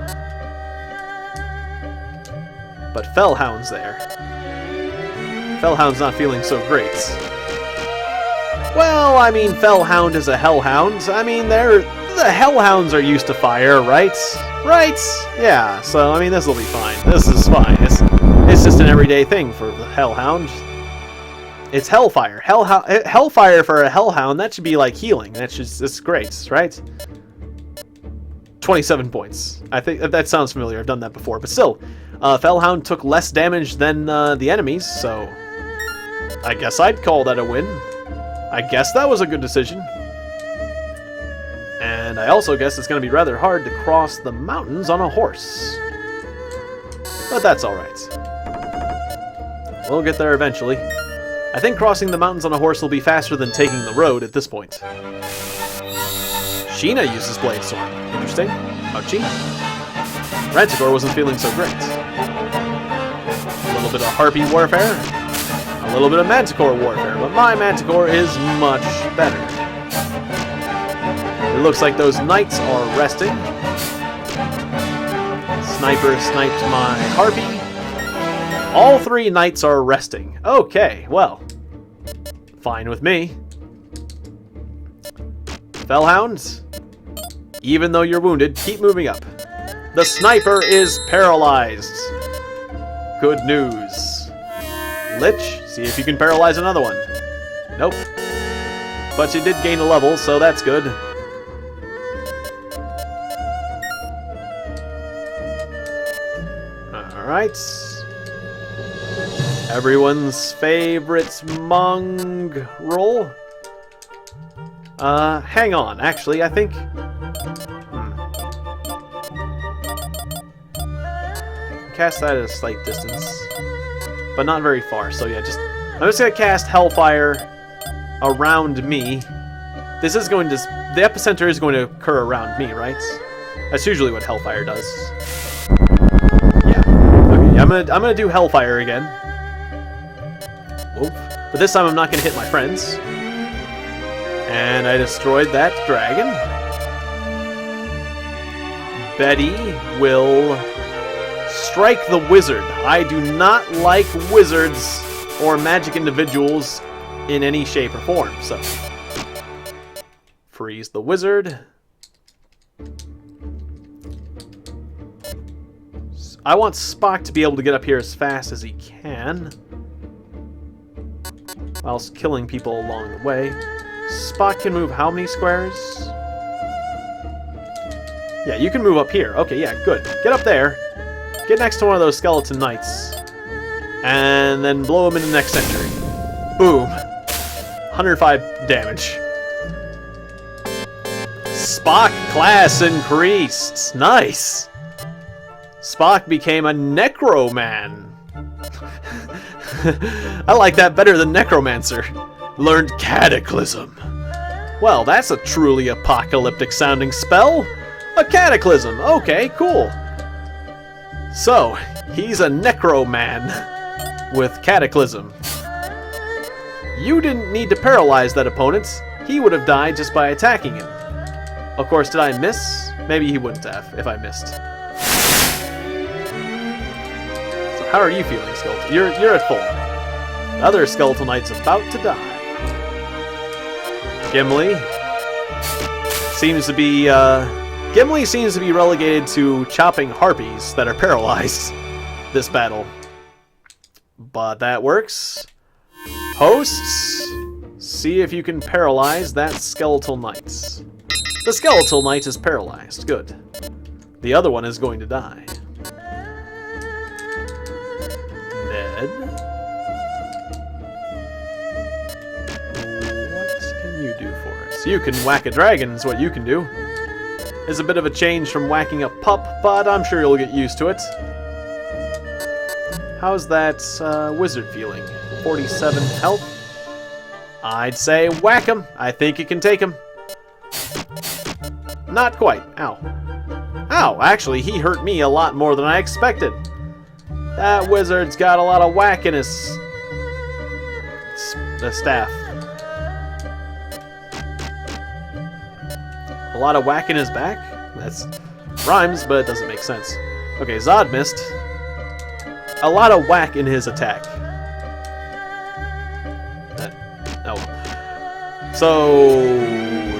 But Fellhound's there. Fellhound's not feeling so great. Well, I mean, Fellhound is a Hellhound. I mean, the Hellhounds are used to fire, right? Right? Yeah, so, I mean, this will be fine. This is fine. It's just an everyday thing for the Hellhound. It's Hellfire. Hellfire for a Hellhound, that should be like healing. It's great, right? 27 points. I think that sounds familiar. I've done that before. But still, Fellhound took less damage than the enemies, so I guess I'd call that a win. I guess that was a good decision. And I also guess it's going to be rather hard to cross the mountains on a horse. But that's alright. We'll get there eventually. I think crossing the mountains on a horse will be faster than taking the road at this point. Sheena uses Blade Sword. Interesting. Ouchie. Ranticore wasn't feeling so great. A little bit of Harpy warfare. A little bit of Manticore warfare. But my Manticore is much better. It looks like those knights are resting. Sniper sniped my Harpy. All three knights are resting. Okay, well. Fine with me. Fellhound, even though you're wounded, keep moving up. The sniper is paralyzed. Good news. Lich, see if you can paralyze another one. Nope. But she did gain a level, so that's good. Alright. Everyone's favorite mongrel. Hang on. Actually, I think... Cast that at a slight distance. But not very far, so yeah, I'm just gonna cast Hellfire around me. This is going to... The epicenter is going to occur around me, right? That's usually what Hellfire does. Yeah. Okay, I'm gonna do Hellfire again. Whoop. But this time I'm not gonna hit my friends. And I destroyed that dragon. Betty will strike the wizard. I do not like wizards or magic individuals in any shape or form, so... Freeze the wizard. I want Spock to be able to get up here as fast as he can, whilst killing people along the way. Spock can move how many squares? Yeah, you can move up here. Okay, yeah, good. Get up there. Get next to one of those skeleton knights. And then blow him in the next century. Boom. 105 damage. Spock class increased. Nice. Spock became a Necroman. I like that better than Necromancer. Learned Cataclysm. Well, that's a truly apocalyptic sounding spell. A Cataclysm. Okay, cool. So, he's a Necroman with Cataclysm. You didn't need to paralyze that opponent. He would have died just by attacking him. Of course, did I miss? Maybe he wouldn't have if I missed. So how are you feeling, Skeletal? You're at full. The other Skeletal Knight's about to die. Gimli seems to be relegated to chopping harpies that are paralyzed this battle. But that works. Hosts, see if you can paralyze that Skeletal Knight. The Skeletal Knight is paralyzed. Good. The other one is going to die. Ned? What can you do for us? You can whack a dragon is what you can do. It's a bit of a change from whacking a pup, but I'm sure you'll get used to it. How's that wizard feeling? 47 health? I'd say whack him. I think you can take him. Not quite. Ow. Ow, actually, he hurt me a lot more than I expected. That wizard's got a lot of whack in his... the staff. A lot of whack in his back? That's... rhymes, but it doesn't make sense. Okay, Zod missed. A lot of whack in his attack. Oh. So,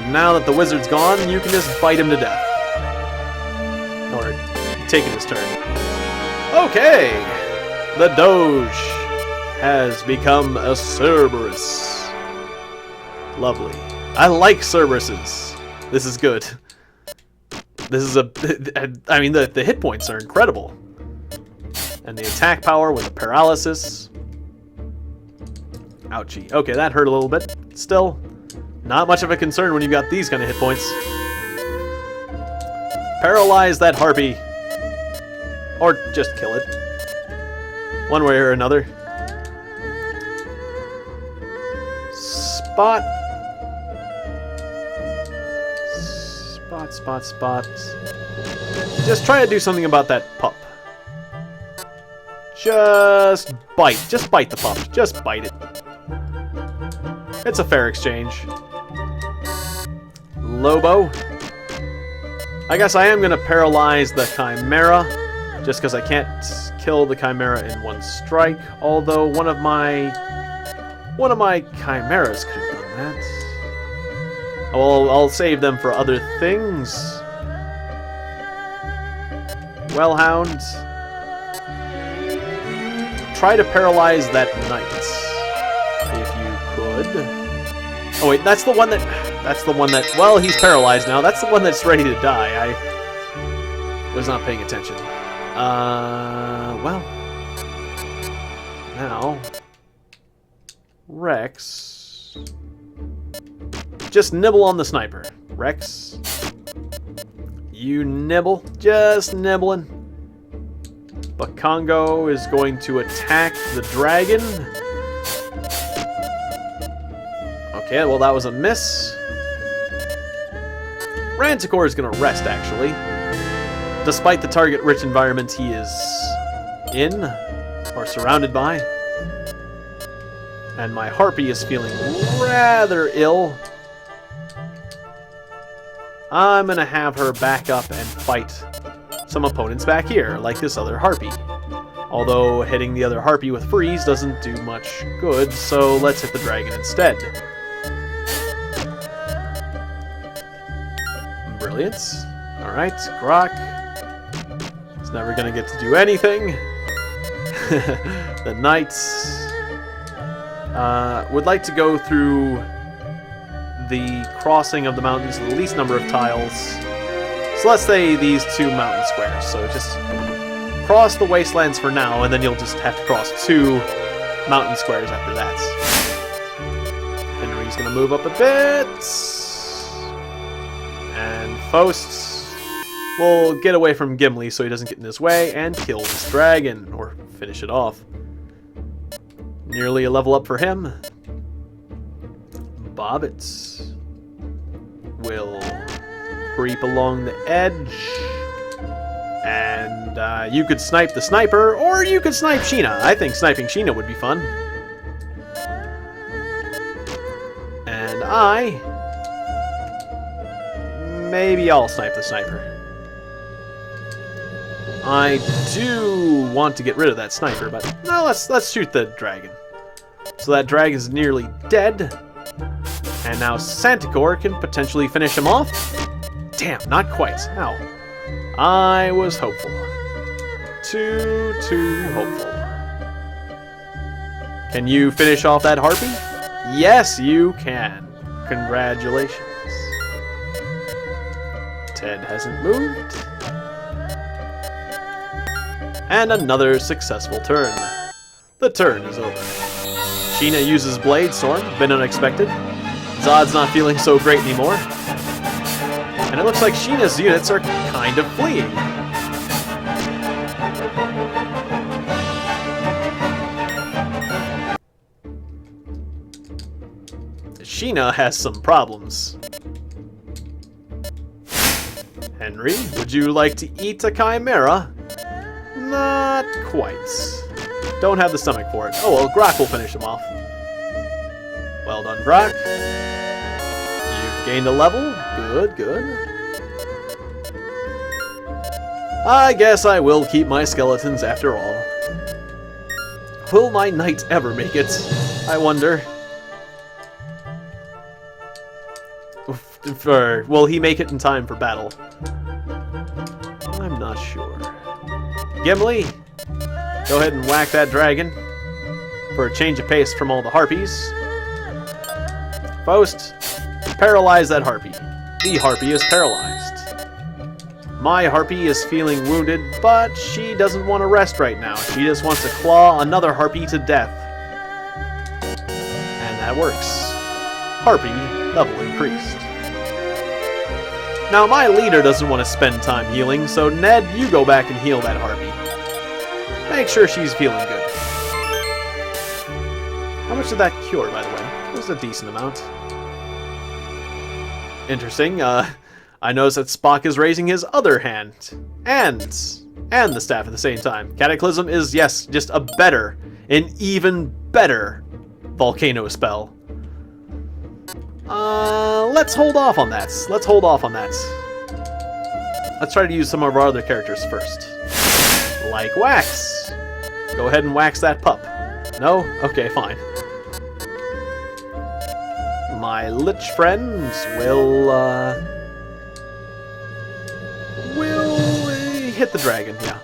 now that the wizard's gone, you can just bite him to death. Or taking his turn. Okay! The Doge has become a Cerberus. Lovely. I like Cerberuses. This is good. This is a... I mean, the hit points are incredible. And the attack power with the paralysis. Ouchie. Okay, that hurt a little bit. Still, not much of a concern when you've got these kind of hit points. Paralyze that harpy. Or just kill it. One way or another. Spot. Spot. Just try to do something about that pup. Just bite. Just bite the pup. Just bite it. It's a fair exchange. Lobo. I guess I am going to paralyze the Chimera, just because I can't kill the Chimera in one strike, although one of my Chimeras could have done that. Well, I'll save them for other things. Wellhound. Try to paralyze that knight, if you could. Oh wait, that's the one that... That's the one that... Well, he's paralyzed now. That's the one that's ready to die. I was not paying attention. Well... Now... Rex... Just nibble on the sniper. Rex... You nibble. Just nibbling. But Congo is going to attack the dragon. Okay, well that was a miss. Ranticor is going to rest, actually. Despite the target-rich environment he is in, or surrounded by. And my Harpy is feeling rather ill. I'm going to have her back up and fight some opponents back here, like this other Harpy. Although hitting the other Harpy with Freeze doesn't do much good, so let's hit the dragon instead. Brilliant. Alright, Grok. He's never going to get to do anything. The Knights would like to go through the crossing of the mountains with the least number of tiles. So let's say these two mountain squares. So just cross the wastelands for now, and then you'll just have to cross 2 mountain squares after that. Henry's going to move up a bit. And Faust will get away from Gimli so he doesn't get in his way and kill this dragon, or finish it off. Nearly a level up for him. Bobbits will creep along the edge. And you could snipe the sniper, or you could snipe Sheena. I think sniping Sheena would be fun. And maybe I'll snipe the sniper. I do want to get rid of that sniper, but no, let's shoot the dragon. So that dragon's nearly dead. And now Santicor can potentially finish him off. Damn, not quite. Ow. I was hopeful. Too hopeful. Can you finish off that Harpy? Yes, you can. Congratulations. Ted hasn't moved. And another successful turn. The turn is over. Sheena uses Blade Storm, been unexpected. Zod's not feeling so great anymore. And it looks like Sheena's units are kind of fleeing. Sheena has some problems. Henry, would you like to eat a chimera? Not quite. Don't have the stomach for it. Oh well, Grok will finish him off. Well done, Grok. You've gained a level. Good, good. I guess I will keep my skeletons after all. Will my knight ever make it? I wonder. Will he make it in time for battle? I'm not sure. Gimli, go ahead and whack that dragon for a change of pace from all the Harpies. Faust, paralyze that Harpy. The Harpy is paralyzed. My Harpy is feeling wounded, but she doesn't want to rest right now. She just wants to claw another Harpy to death. And that works. Harpy level increased. Now my leader doesn't want to spend time healing, so Ned, you go back and heal that Harpy. Make sure she's feeling good. How much did that cure, by the way? It was a decent amount. Interesting. I noticed that Spock is raising his other hand. And the staff at the same time. Cataclysm is, yes, just an even better volcano spell. Let's hold off on that. Let's try to use some of our other characters first. Like Wax. Go ahead and wax that pup. No? Okay, fine. My Lich friends will hit the dragon, yeah.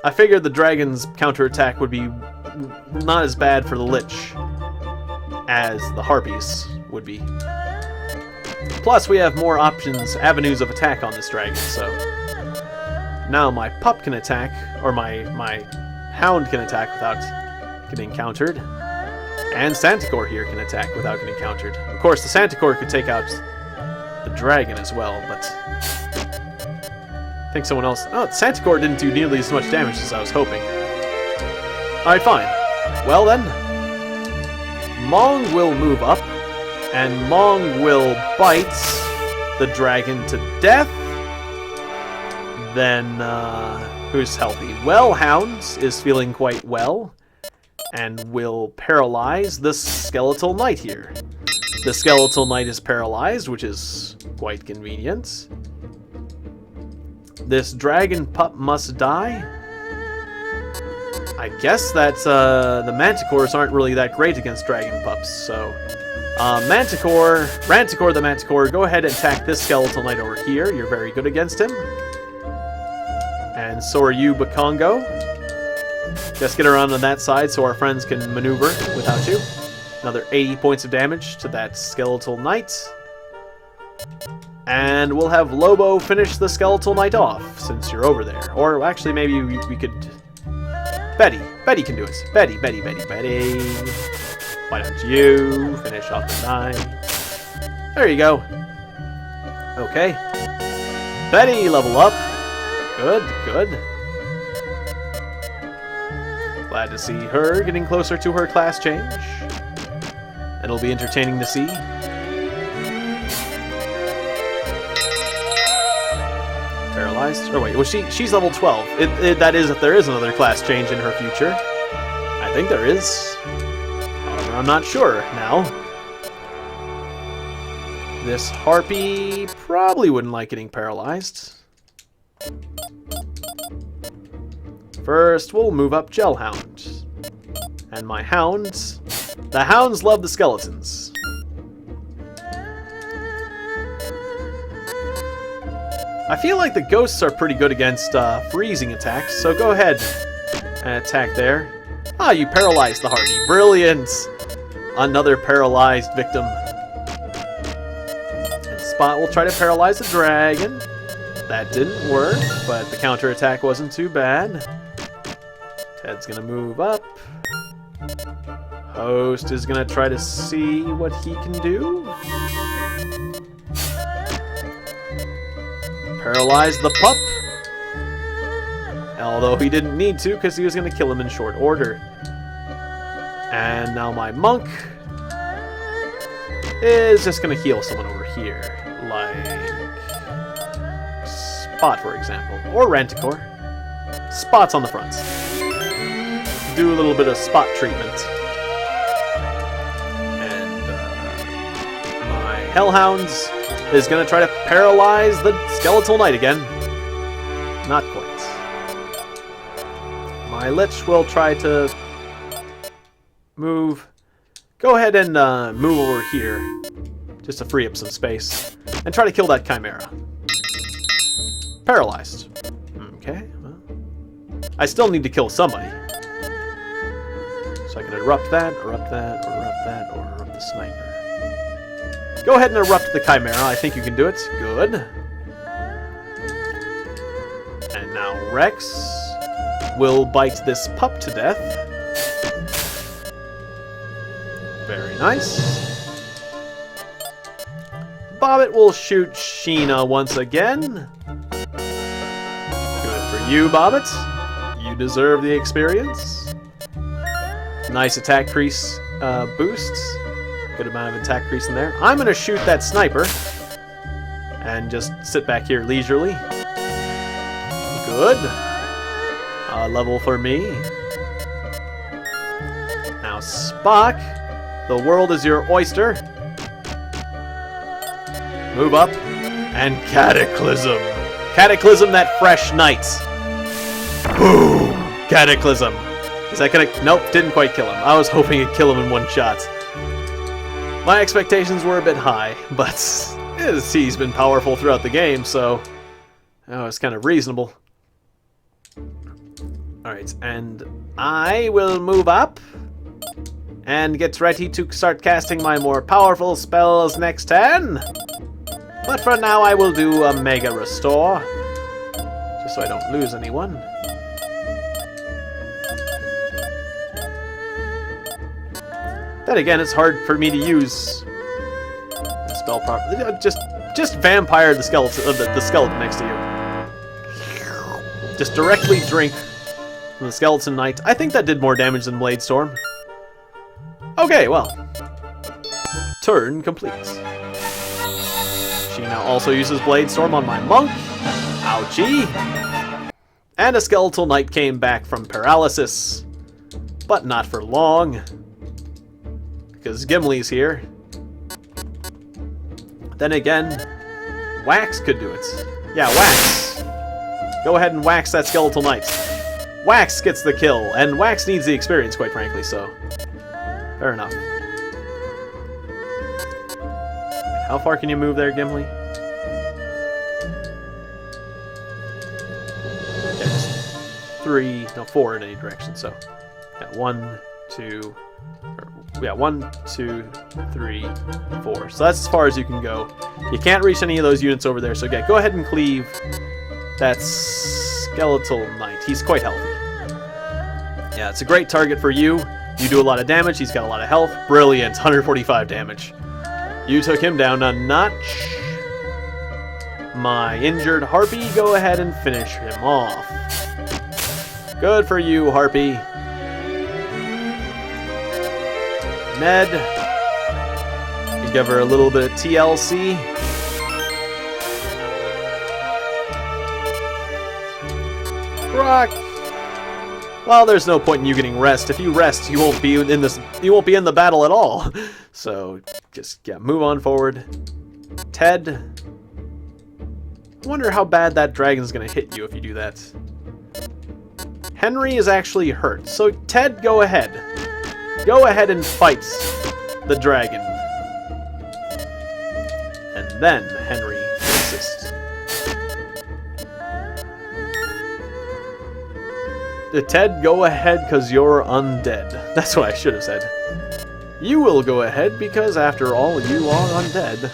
I figured the dragon's counterattack would be not as bad for the Lich. as the harpies would be. Plus, we have more options, avenues of attack on this dragon, so... Now my pup can attack, or my hound can attack without getting countered. And Santicor here can attack without getting countered. Of course, the Santicor could take out the dragon as well, but... I think someone else... Oh, the Santicor didn't do nearly as much damage as I was hoping. Alright, fine. Well then, Mong will move up, and Mong will bite the dragon to death. Then, who's healthy? Well, Hound is feeling quite well, and will paralyze the Skeletal Knight here. The Skeletal Knight is paralyzed, which is quite convenient. This dragon pup must die. I guess that the Manticores aren't really that great against dragon pups, so... Ranticor the Manticore, go ahead and attack this Skeletal Knight over here. You're very good against him. And so are you, Bakongo. Just get around on that side so our friends can maneuver without you. Another 80 points of damage to that Skeletal Knight. And we'll have Lobo finish the Skeletal Knight off, since you're over there. Or actually, maybe we could... Betty can do it. Betty. Why don't you finish off the knight? There you go. Okay. Betty, level up. Good. Glad to see her getting closer to her class change. It'll be entertaining to see. Paralyzed? Or wait, well, she's level 12. That is if there is another class change in her future. I think there is. However, I'm not sure now. This harpy probably wouldn't like getting paralyzed. First, we'll move up Gelhound. And my hounds... The hounds love the skeletons. I feel like the ghosts are pretty good against freezing attacks, so go ahead and attack there. Ah, you paralyzed the harpy. Brilliant! Another paralyzed victim. And Spot will try to paralyze the dragon. That didn't work, but the counterattack wasn't too bad. Ted's gonna move up. Host is gonna try to see what he can do. Paralyze the pup. Although he didn't need to, because he was going to kill him in short order. And now my monk is just going to heal someone over here. Like Spot, for example. Or Ranticor. Spot's on the front. Do a little bit of spot treatment. And my Hellhounds is going to try to paralyze the Skeletal Knight again. Not quite. My Lich will try to move. Go ahead and move over here, just to free up some space, and try to kill that Chimera. Paralyzed. Okay, well, I still need to kill somebody. So I can erupt that, or erupt the sniper. Go ahead and erupt the Chimera. I think you can do it. Good. And now Rex will bite this pup to death. Very nice. Bobbit will shoot Sheena once again. Good for you, Bobbit. You deserve the experience. Nice attack crease boosts. Good amount of attack crease in there. I'm going to shoot that sniper. And just sit back here leisurely. Good. Level for me. Now Spock, the world is your oyster. Move up. And Cataclysm. Cataclysm that fresh knight. Boom! Cataclysm. Is that gonna... Nope, didn't quite kill him. I was hoping it'd kill him in one shot. My expectations were a bit high, but he's been powerful throughout the game, so it's kind of reasonable. Alright, and I will move up and get ready to start casting my more powerful spells next turn. But for now, I will do a Mega Restore, just so I don't lose anyone. Then again, it's hard for me to use the spell properly. Just vampire the skeleton, the skeleton next to you. Just directly drink from the Skeleton Knight. I think that did more damage than Blade Storm. Okay, well, turn complete. She now also uses Blade Storm on my monk. Ouchie. And a Skeletal Knight came back from paralysis, but not for long, because Gimli's here. Then again, Wax could do it. Yeah, Wax. Go ahead and wax that Skeletal Knight. Wax gets the kill, and Wax needs the experience, quite frankly, so fair enough. How far can you move there, Gimli? Yeah, just 4 in any direction, so yeah, 1, 2, yeah, 1, 2, 3, 4. So that's as far as you can go. You can't reach any of those units over there, so yeah, go ahead and cleave that Skeletal Knight. He's quite healthy. Yeah, it's a great target for you. You do a lot of damage, he's got a lot of health. Brilliant, 145 damage. You took him down a notch. My injured Harpy, go ahead and finish him off. Good for you, Harpy. Ned, you give her a little bit of TLC. Brock. Well, there's no point in you getting rest. If you rest, you won't be in this. You won't be in the battle at all. So just move on forward. Ted. I wonder how bad that dragon's gonna hit you if you do that. Henry is actually hurt. So Ted, go ahead. Go ahead and fight the dragon. And then Henry will assist. Ted, go ahead because you're undead. That's what I should have said. You will go ahead because, after all, you are undead.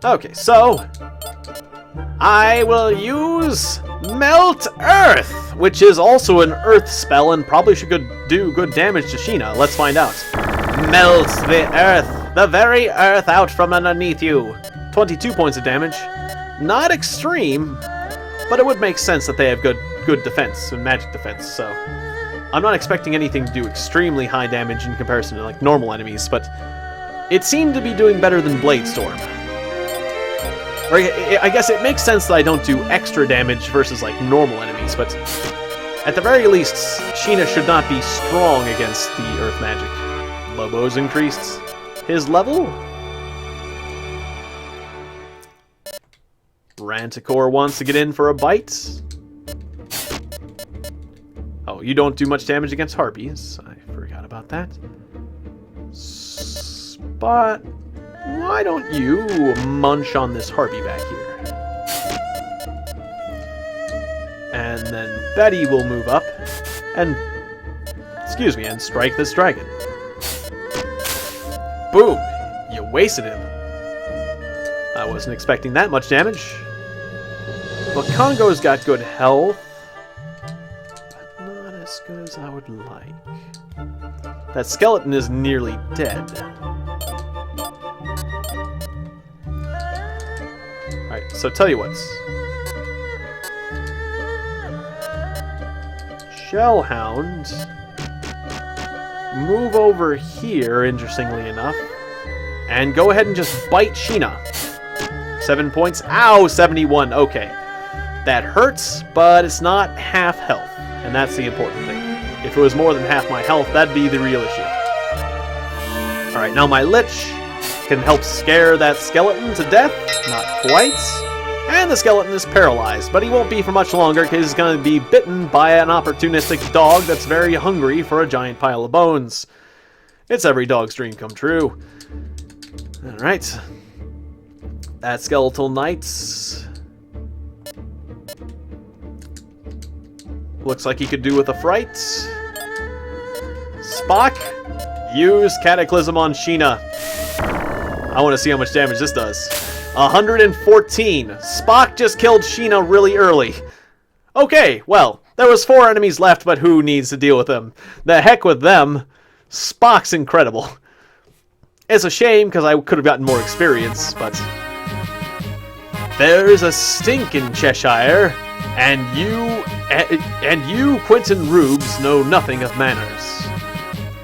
Okay, so I will use Melt Earth, which is also an Earth spell and probably should do good damage to Sheena. Let's find out. Melt the Earth, the very Earth out from underneath you. 22 points of damage. Not extreme, but it would make sense that they have good defense and magic defense, so I'm not expecting anything to do extremely high damage in comparison to like normal enemies, but it seemed to be doing better than Blade Storm. Or I guess it makes sense that I don't do extra damage versus like normal enemies, but at the very least, Sheena should not be strong against the Earth magic. Lobo's increased his level. Ranticore wants to get in for a bite. Oh, you don't do much damage against harpies. I forgot about that. But why don't you munch on this harpy back here? And then Betty will move up and, and strike this dragon. Boom! You wasted him. I wasn't expecting that much damage. But Congo's got good health, but not as good as I would like. That skeleton is nearly dead. Alright, so tell you what. Shellhound, move over here, interestingly enough, and go ahead and just bite Sheena. 7 points. Ow, 71. Okay. That hurts, but it's not half health, and that's the important thing. If it was more than half my health, that'd be the real issue. Alright, now my Lich can help scare that skeleton to death. Not quite. And the skeleton is paralyzed, but he won't be for much longer because he's going to be bitten by an opportunistic dog that's very hungry for a giant pile of bones. It's every dog's dream come true. Alright. That Skeletal Knight Looks like he could do with a fright. Spock, use Cataclysm on Sheena. I want to see how much damage this does. 114. Spock just killed Sheena really early. Okay, well, there was 4 enemies left, but who needs to deal with them? The heck with them. Spock's incredible. It's a shame, because I could have gotten more experience, but... There's a stink in Cheshire, and you, Quentin Rubes, know nothing of manners.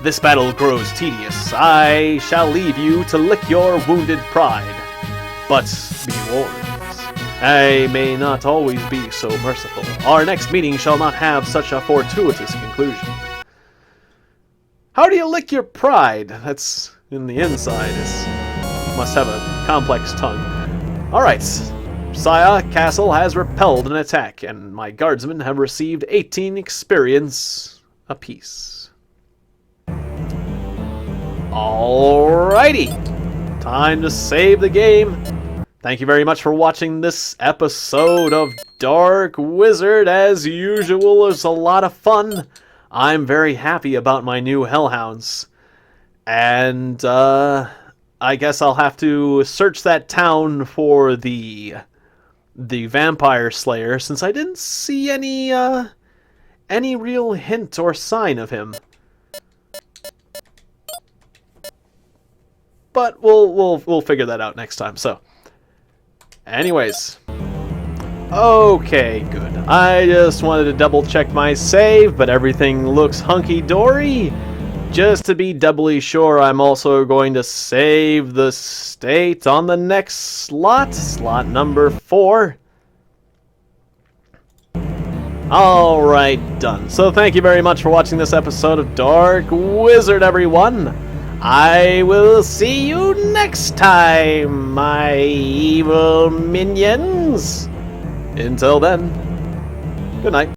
This battle grows tedious. I shall leave you to lick your wounded pride. But be warned, I may not always be so merciful. Our next meeting shall not have such a fortuitous conclusion. How do you lick your pride? That's in the inside. It must have a complex tongue. Alright. Saya Castle has repelled an attack, and my guardsmen have received 18 experience apiece. Alrighty. Time to save the game. Thank you very much for watching this episode of Dark Wizard. As usual, it's a lot of fun. I'm very happy about my new Hellhounds. And, I guess I'll have to search that town for the Vampire Slayer, since I didn't see any real hint or sign of him. But we'll figure that out next time. So, anyways, okay, good. I just wanted to double check my save, but everything looks hunky-dory. Just to be doubly sure, I'm also going to save the state on the next slot number 4. Alright, done. So thank you very much for watching this episode of Dark Wizard, everyone. I will see you next time, my evil minions. Until then, good night.